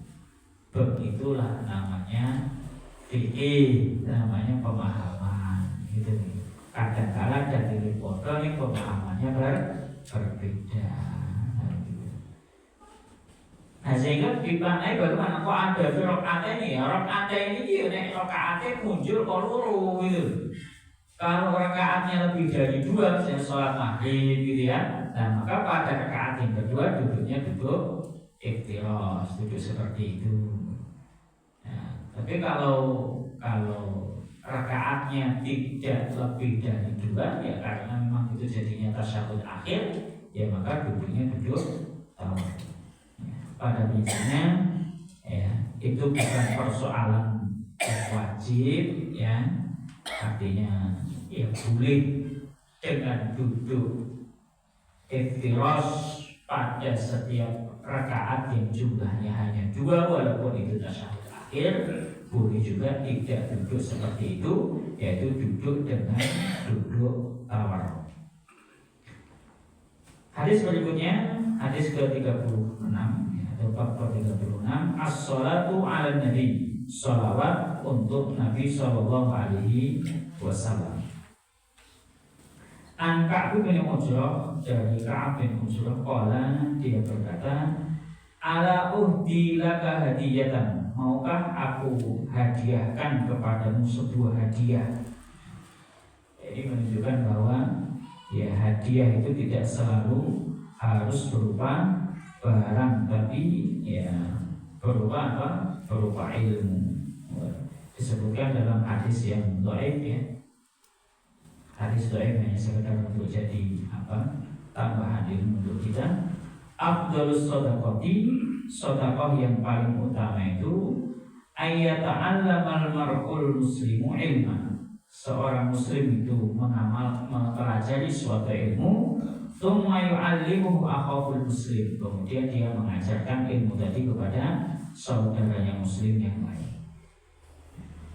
Begitulah namanya fikih, namanya pemahaman, gitu nih. Kadang-kadang dari foto ini pemahamannya berbeda. Nah, sehingga dimaknai bagaimana kok ada rakaat ini? Rakaat ini nek rakaatnya muncul kok loro gitu. Kalau rakaatnya lebih dari 2, misalnya sholat maghrib gitu ya, nah maka pada rakaat yang kedua duduknya duduk iftirash, duduk seperti itu. Nah, tapi kalau rakaatnya tidak lebih dari 2, ya karena memang itu jadinya tasyahud akhir, ya maka duduknya duduk tawarruk. Pada prinsipnya itu bukan persoalan wajib, artinya boleh dengan duduk iftirash pada setiap rakaat yang jumlahnya hanya 2, walaupun itu tasyahud akhir. Boleh juga tidak duduk seperti itu, yaitu duduk dengan duduk tawarruk. Hadis berikutnya, hadis ke-36 atau bab ke-36, as-sholatu 'alan nabi, sholawat untuk Nabi sallallahu alaihi wasallam. An Ka'b bin Ujrah, dari Ka'b bin Ujrah qala, dia berkata, ala uhdi laka hadiyatan, maukah aku hadiahkan kepadamu sebuah hadiah. Jadi menunjukkan bahwa hadiah itu tidak selalu harus berupa barang, tapi berupa apa? Berupa ilmu. Disebutkan dalam hadis yang dhaif, hadis dhaif hanya sekedar untuk jadi tambahan ilmu untuk kita. Afdhalus shadaqati, sedekah yang paling utama itu ayyata'allamal mar'ul muslimu ilman, seorang muslim itu mempelajari suatu ilmu, tsumma yu'allimuhu akhahul muslim, kemudian dia mengajarkan ilmu tadi kepada saudaranya muslim yang lain.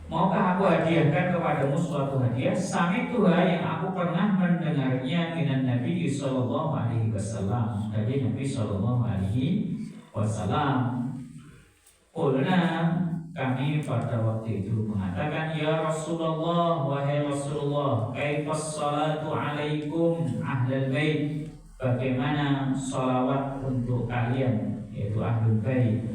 Maukah aku hadiahkan kepadamu suatu hadiah? Sami Tuhan yang aku pernah mendengarnya minan Nabi sallallahu alaihi wasallam, dari Nabi sallallahu alaihi wasallam. Qulna, kami pada waktu itu mengatakan, ya Rasulullah, wahai Rasulullah, kaifas salatu alaikum ahlal bait, bagaimana salawat untuk kalian, yaitu ahlul bait.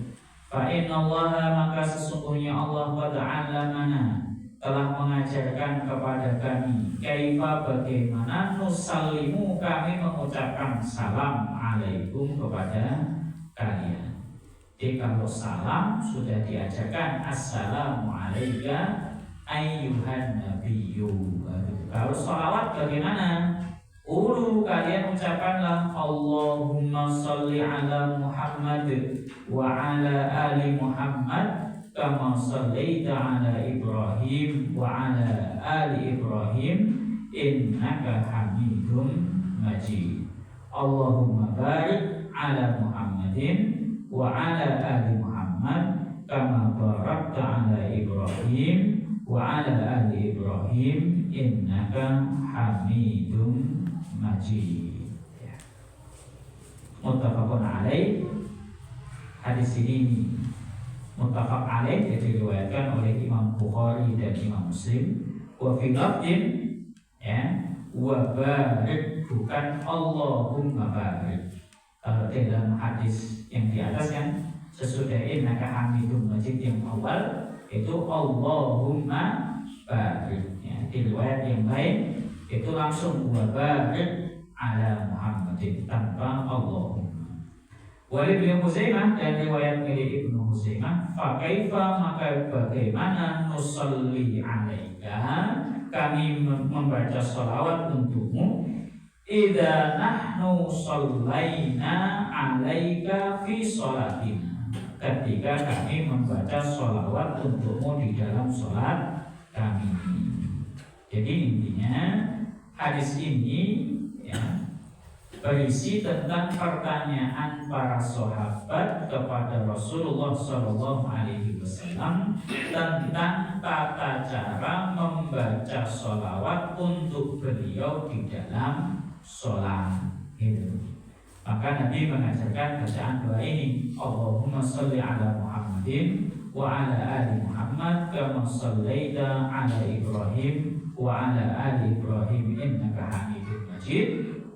Fa inna Allah, maka sesungguhnya Allah qad 'allamana, telah mengajarkan kepada kami, kaifa, bagaimana nusallimu, kami mengucapkan salam alaikum kepada kalian. Jadi kalau salam sudah diajarkan assalamu alayka ayyuhan nabiyyu. Kalau sholawat bagaimana? Ulu kalian ucapkanlah Allahumma sholli ala Muhammad wa ala ali Muhammad kama shallaita ala Ibrahim wa ala ali Ibrahim innaka Hamidum Majid. Allahumma barik ala Muhammadin wa ala ali Muhammad kama barakta ala Ibrahim wa ala ali Ibrahim innaka Hamidum Majid. Ya. Muttafaqun alaih. Hadis ini muttafaq alaih, diriwayatkan oleh Imam Bukhari dan Imam Muslim. Wa fi lafdin, ya, wa barik, bukan Allahumma barik. Kalau dalam hadis yang di atas kan sesudah innaka Hamidum Majid yang awal itu Allahumma barik. Ya, di riwayat yang lain itu langsung wa barik ala Muhammadin tanpa Allahumma. Walid bin Huzaimah dan riwayat milik Ibnu Huzaimah, fa kaifa, maka bagaimana nusalli alaika, kami membaca sholawat untukmu, idza nahnu shallaina alaika fi sholatina, ketika kami membaca sholawat untukmu di dalam sholat kami. Jadi intinya hadis ini, ya, berisi tentang pertanyaan para sahabat kepada Rasulullah SAW tentang tata cara membaca sholawat untuk beliau di dalam sholat. Maka Nabi mengajarkan bacaan doa ini, Allahumma sholli ala Muhammadin wa ala ali Muhammad kama shallaita ala Ibrahim wa ala ali Ibrahim innaka Hamidum Majid.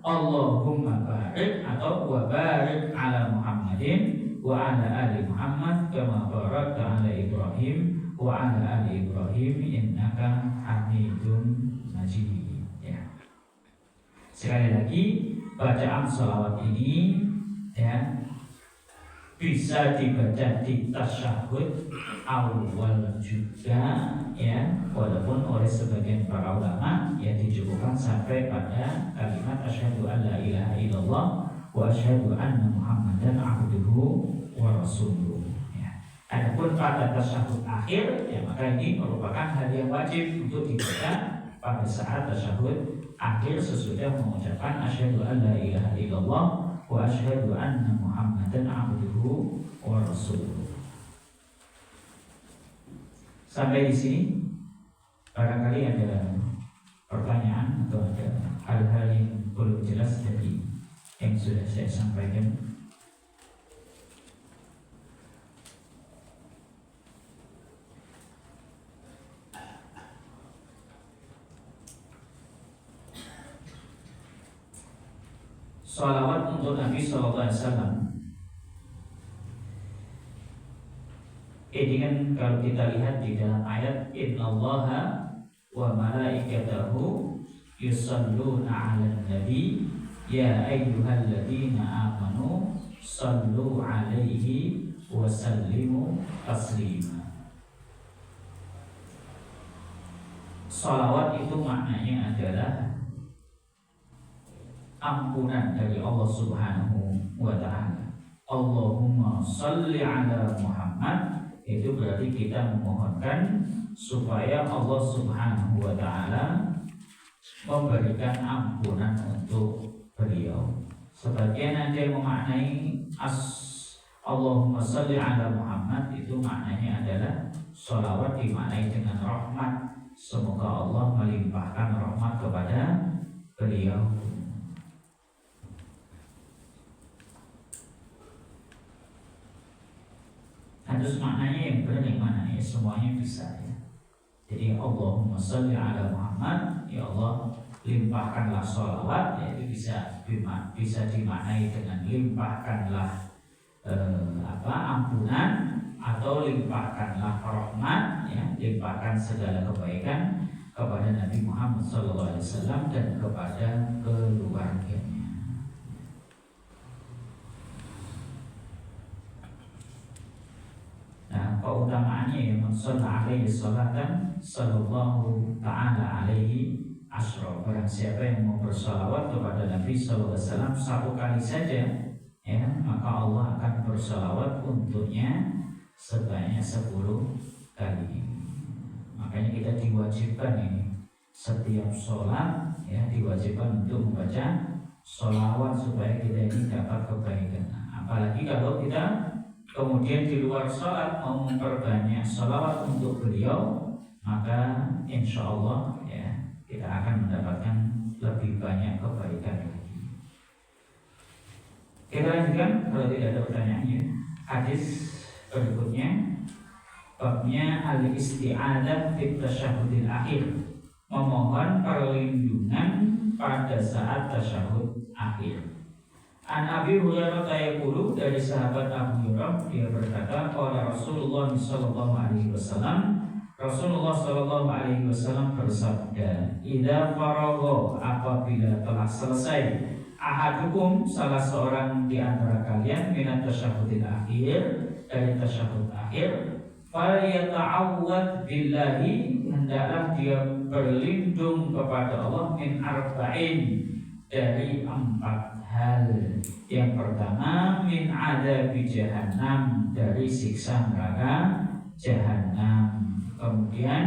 Allahumma barik atau wa barik ala Muhammadin wa ala ali Muhammad kama barakta ala Ibrahim wa ala ali Ibrahim innaka Hamidum Majid. Ya. Sekali lagi, bacaan sholawat ini, ya, bisa dibaca di tasyahud awal juga, ya, walaupun oleh sebagian para ulama ya dicukupkan sampai pada kalimat asyhadu an la ilaha illallah wa asyhadu anna Muhammadan abduhu wa rasuluh. Ya. Adapun pada tasyahud akhir, ya, maka ini merupakan hal yang wajib untuk dibaca pada saat tasyahud akhir sesudah mengucapkan asyhadu an la ilaha illallah wa asyhadu anna Muhammadan abduhu wa rasuluh. Sampai di sini barangkali ada pertanyaan atau ada hal-hal yang belum jelas dari yang sudah saya sampaikan. Salawat untuk Nabi SAW ini kan kalau kita lihat di dalam ayat innallaha wa malaikatahu yusalluna 'alan nabi ya ayyuhalladzina amanu sallu 'alaihi wa sallimu taslima. Salawat itu maknanya adalah ampunan dari Allah Subhanahu wa ta'ala. Allahumma salli ala Muhammad, itu berarti kita memohonkan supaya Allah Subhanahu wa ta'ala memberikan ampunan untuk beliau. Sebagian ada yang memaknai Allahumma salli ala Muhammad itu maknanya adalah sholawat dimaknai dengan rahmat, semoga Allah melimpahkan rahmat kepada beliau. Harus maknanya yang benar yang mana ya, semuanya bisa ya. Jadi Allahumma sholli ala Muhammad, ya Allah limpahkanlah sholawat, ya, itu bisa dimaknai dengan limpahkanlah ampunan atau limpahkanlah rahmat, ya, limpahkan segala kebaikan kepada Nabi Muhammad SAW dan kepada keluarganya. Nah, keutamaannya yang shalla alaihi sholatan sallallahu ta'ala alaihi asyra. Barang siapa yang mau bersalawat kepada Nabi sallallahu alaihi wasallam satu kali saja, ya, maka Allah akan bersalawat untuknya sebanyak 10 kali. Makanya kita diwajibkan ini setiap sholat, ya, diwajibkan untuk membaca sholawat supaya kita ini dapat kebaikan. Apalagi kalau kita kemudian di luar sholat mau memperbanyak sholawat untuk beliau, maka insya Allah, ya, kita akan mendapatkan lebih banyak kebaikan lagi. Kita lanjutkan kalau tidak ada pertanyaannya. Hadis berikutnya, babnya al-isti'adzah fit tasyahhudil akhir, memohon perlindungan pada saat tasyahud akhir. An Abi Hurairah yaqulu, dari sahabat Abu Hurairah, dia berkata, qala Rasulullah sallallahu alaihi wasallam, Rasulullah sallallahu alaihi wasallam bersabda, idza faragha, apabila telah selesai, ahadukum, salah seorang di antara kalian, minat tasyahhudil akhir, dari tasyahud akhir, falyata'awwad billahi, hendaklah dia berlindung kepada Allah, min arba'in, dari 4 hal. Yang pertama, min adzabi jahannam, dari siksa neraka jahannam. Kemudian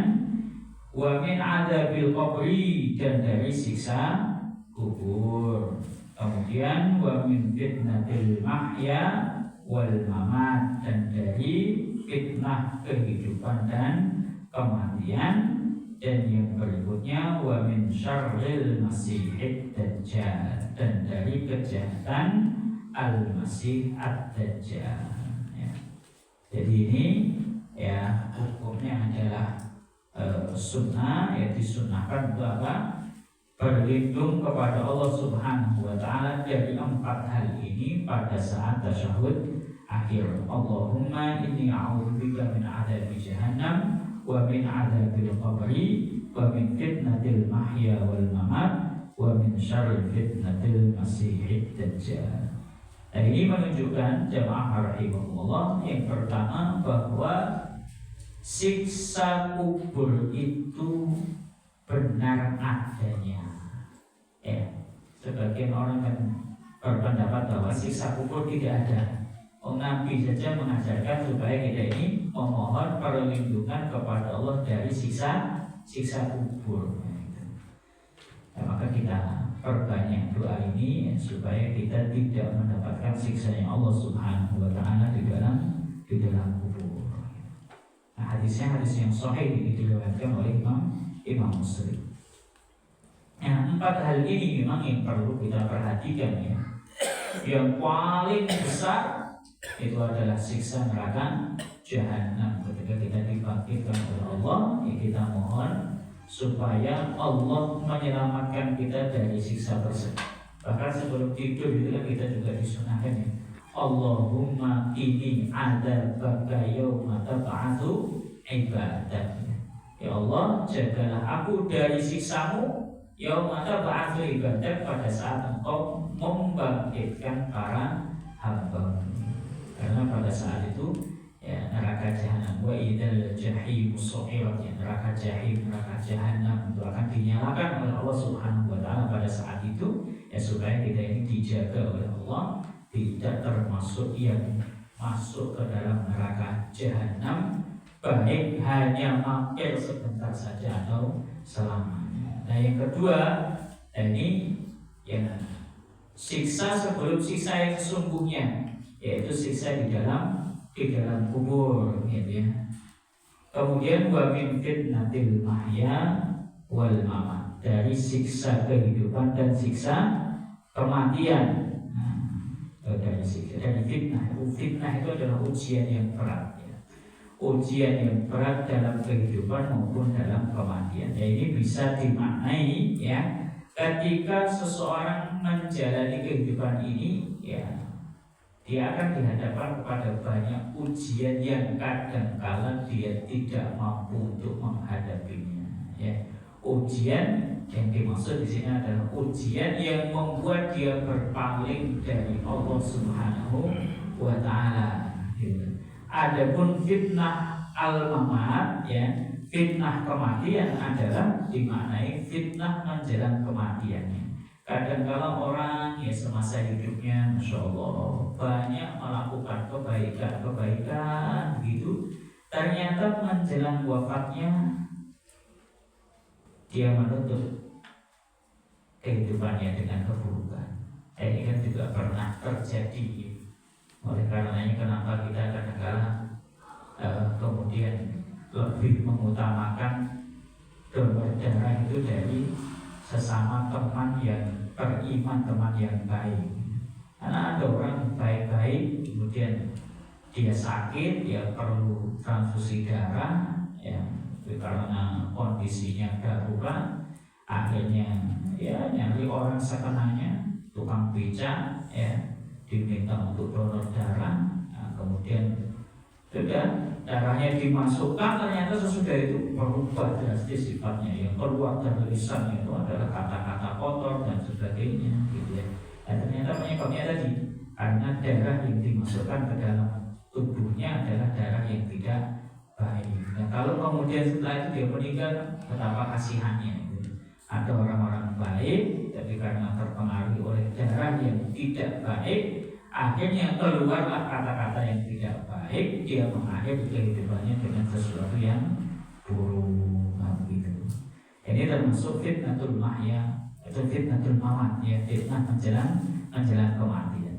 wa min adzabil qabri, dan dari siksa kubur. Kemudian wa min fitnatil mahya wal mamat, dan dari fitnah kehidupan dan kematian. Dan yang berikutnya wa min syarril masihid dajjal, dan dari kejahatan al-masih ad-dajjal, ya. Jadi ini, ya, hukumnya adalah sunnah, ya, disunnahkan untuk apa? Berlindung kepada Allah Subhanahu wa ta'ala dari 4 hal ini pada saat tasyahud akhir. Allahumma inni a'udzubika min adzabi jahannam wa min adzabil qabri wa min fitnatil mahya wal mamat wa min syarri fitnatil masiihid dajjal. Nah, ini menunjukkan jamaah rahimahullah, yang pertama bahwa siksa kubur itu benar adanya. Ya, sebagian orang kan berpendapat bahwa siksa kubur tidak ada. Nabi saja mengajarkan supaya kita ini memohon perlindungan kepada Allah dari siksa kubur. Nah, maka kita perbanyak doa ini, ya, supaya kita tidak mendapatkan siksanya Allah Subhanahu wa ta'ala di dalam kubur. Nah, hadisnya hadis yang sahih, ini diriwayatkan oleh Imam Muslim. Nah, 4 hal ini memang yang perlu kita perhatikan, ya. Yang paling besar itu adalah siksa neraka jahannam. Ketika kita dibangkitkan oleh Allah, ya, kita mohon supaya Allah menyelamatkan kita dari siksa tersebut. Bahkan sebelum tidur itu kan kita juga disunahkan, ya, Allahumma ini adzabaka yauma tab'atsu ibadak. Ya Allah, jagalah aku dari siksamu yauma tab'atsu ibadak, pada saat engkau membangkitkan para hamba. Karena pada saat itu, ya, neraka jahanam, wa idzal jahim su'irat, ya, neraka jahim, neraka jahanam itu akan dinyalakan oleh Allah Subhanahu wa ta'ala pada saat itu, ya, supaya kita ini dijaga oleh Allah, tidak termasuk yang masuk ke dalam neraka jahanam, baik hanya mampir sebentar saja atau selamanya. Nah, yang kedua, ini, ya, siksa sebelum siksa yang sesungguhnya, yaitu siksa di dalam kubur, gitu, ya. Kemudian wa min fitnatil mahya wal mamat, dari siksa kehidupan dan siksa kematian. Dari fitnah. Fitnah itu adalah ujian yang berat, ya. Ujian yang berat dalam kehidupan maupun dalam kematian. Ya, ini bisa dimaknai, ya, ketika seseorang menjalani kehidupan ini, ya, dia akan dihadapkan kepada banyak ujian yang kadang-kala dia tidak mampu untuk menghadapinya, ya. Ujian yang dimaksud di sini adalah ujian yang membuat dia berpaling dari Allah Subhanahu wa ta'ala. Adapun fitnah al-mamat, ya, fitnah kematian adalah dimaknai fitnah menjelang kematiannya. Kadang kalau orang ya semasa hidupnya, masya Allah, banyak melakukan kebaikan begitu, ternyata menjelang wafatnya dia menutup kehidupannya dengan keburukan. Ini kan juga pernah terjadi. Oleh karenanya kenapa kita kadang-kadang kemudian lebih mengutamakan donor darah itu dari sesama teman yang beriman, teman yang baik. Karena ada orang baik-baik kemudian dia sakit, dia perlu transfusi darah, ya, karena kondisinya darurat, akhirnya ya nyari orang sekenanya, tukang becak, ya, diminta untuk donor darah. Nah, kemudian sudah darahnya dimasukkan, ternyata sesudah itu berubah drastis sifatnya. Yang keluar dari lisannya itu adalah kata-kata kotor dan sebagainya, gitu ya. Dan ternyata penyebabnya tadi karena darah yang dimasukkan ke dalam tubuhnya adalah darah yang tidak baik. Nah, kalau kemudian setelah itu dia meninggal, betapa kasihannya. Gitu. Ada orang-orang baik, tapi karena terpengaruh oleh darah yang tidak baik, akhirnya keluarlah kata-kata yang tidak baik, dia mengakhiri kehidupannya dengan sesuatu yang buruk, gitu. Ini termasuk fitnatul mahya, itu fitnatul mamat, ya, fitnah menjelang kematian.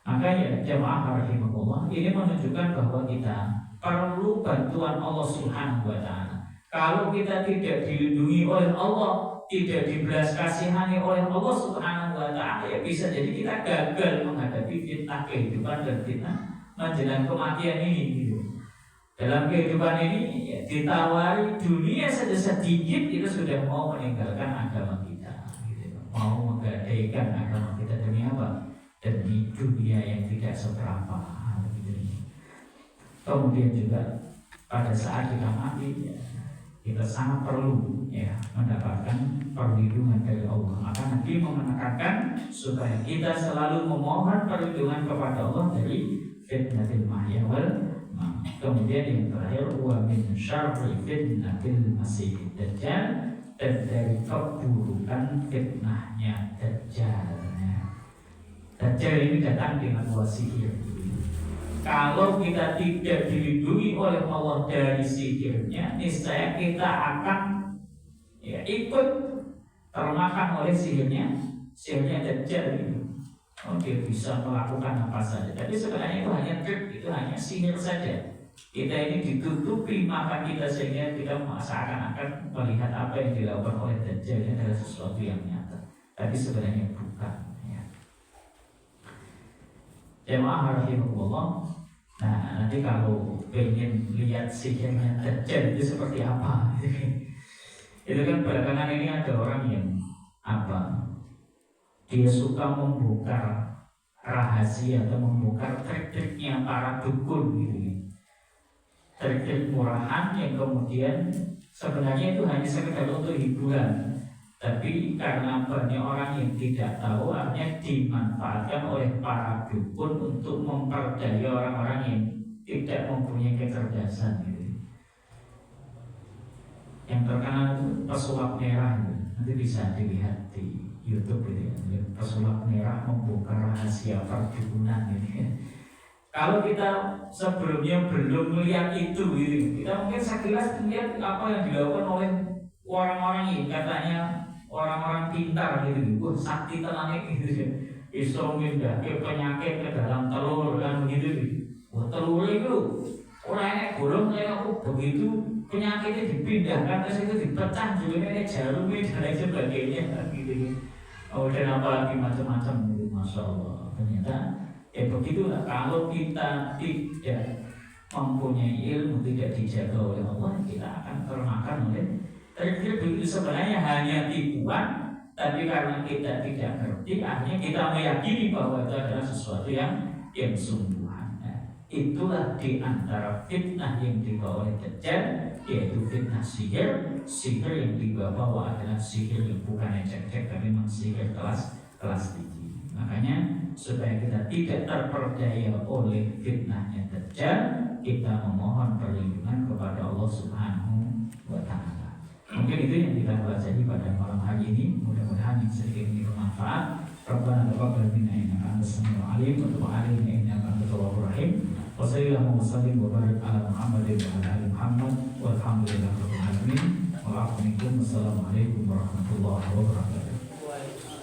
Maka ya jamaah rahimahullah, ini menunjukkan bahwa kita perlu bantuan Allah Subhanahu wa Ta'ala. Kalau kita tidak dilindungi oleh Allah, tidak dibelas kasihani oleh Allah Subhanahu wa Ta'ala, ya bisa jadi kita gagal menghadapi fitnah kehidupan dan fitnah menjelang kematian ini, gitu. Dalam kehidupan ini ya, ditawari dunia saja sedikit, itu sudah mau meninggalkan agama kita, gitu. Mau menggadaikan agama kita demi apa? Demi dunia yang tidak seberapa, gitu. Kemudian juga pada saat kita mati, ya, kita sangat perlu, ya, mendapatkan perlindungan dari Allah. Maka Nabi menekankan supaya kita selalu memohon perlindungan kepada Allah dari fitnatil mahya wal mamat. Kemudian yang terakhir, wa min syarri fitnatil masiihid dajjal, dan dari keburukan fitnahnya Dajjal. Dajjal ini datang dengan sihir. Kalau kita tidak dilindungi oleh Allah dari sihirnya, niscaya kita akan, ya, ikut termakan oleh sihirnya Dajjal ini. Oh, dia bisa melakukan apa saja. Tapi sebenarnya itu hanya trik, itu hanya sihir saja. Kita ini ditutupi mata kita sehingga kita seakan-akan melihat apa yang dilakukan oleh Dajjal ini adalah sesuatu yang nyata. Tapi sebenarnya bukan. Jemaah rahimahullah. Nah, nanti kalau pengen lihat sihirnya Dajjal itu seperti apa, itu kan belakangan ini ada orang yang apa, dia suka membongkar rahasia atau membongkar trik-triknya para dukun, gitu. Trik-trik murahan yang kemudian sebenarnya itu hanya sekedar untuk hiburan. Tapi karena banyak orang yang tidak tahu, artinya dimanfaatkan oleh para dukun untuk memperdaya orang-orang yang tidak mempunyai kecerdasan, gitu. Yang terkenal itu pesulap merah, gitu. Nanti bisa dilihat di YouTube, gitu, ya. Pesulap merah membongkar rahasia perdukunan, gitu. Kalau kita sebelumnya belum melihat itu, gitu, kita mungkin sekilas melihat apa yang dilakukan oleh orang-orang ini, katanya orang-orang pintar, gitu, sakti tenangnya, gitu, bisa memindahkan penyakit ke dalam telur, kan begitu. Wah, telur itu orangnya bolong kayak aku begitu, penyakitnya dipindahkan ke situ, dipecah juga kayak jarum dan lain sebagainya, gitu. Oh, dan apalagi macam-macam, gitu, masya Allah. Ternyata ya begitulah, kalau kita tidak mempunyai ilmu, tidak dijaga oleh Allah, kita akan termakan oleh trik-trik itu. Sebenarnya hanya tipuan, tapi karena kita tidak ngerti, akhirnya kita meyakini bahwa itu adalah sesuatu yang sungguhan. Nah, itulah di antara fitnah yang dibawa oleh Dajjal, yaitu fitnah sihir. Sihir yang dibawa adalah sihir yang bukan ecek-ecek, tapi memang sihir kelas tinggi. Makanya supaya kita tidak terperdaya oleh fitnahnya Dajjal, kita memohon perlindungan kepada Allah Subhanahu wa Ta'ala. Mungkin itu yang kita pelajari pada malam hari ini. Mudah-mudahan yang sedikit ini bermanfaat. Rabbana taqabbal minna innaka antas samiul alim wa tub 'alaina innaka antat tawwabur rahim. Wa sallallahu wa sallim wa barik ala Muhammadin wa ala ali Muhammad walhamdulillahi rabbil alamin. Wa assalamualaikum warahmatullahi wabarakatuh.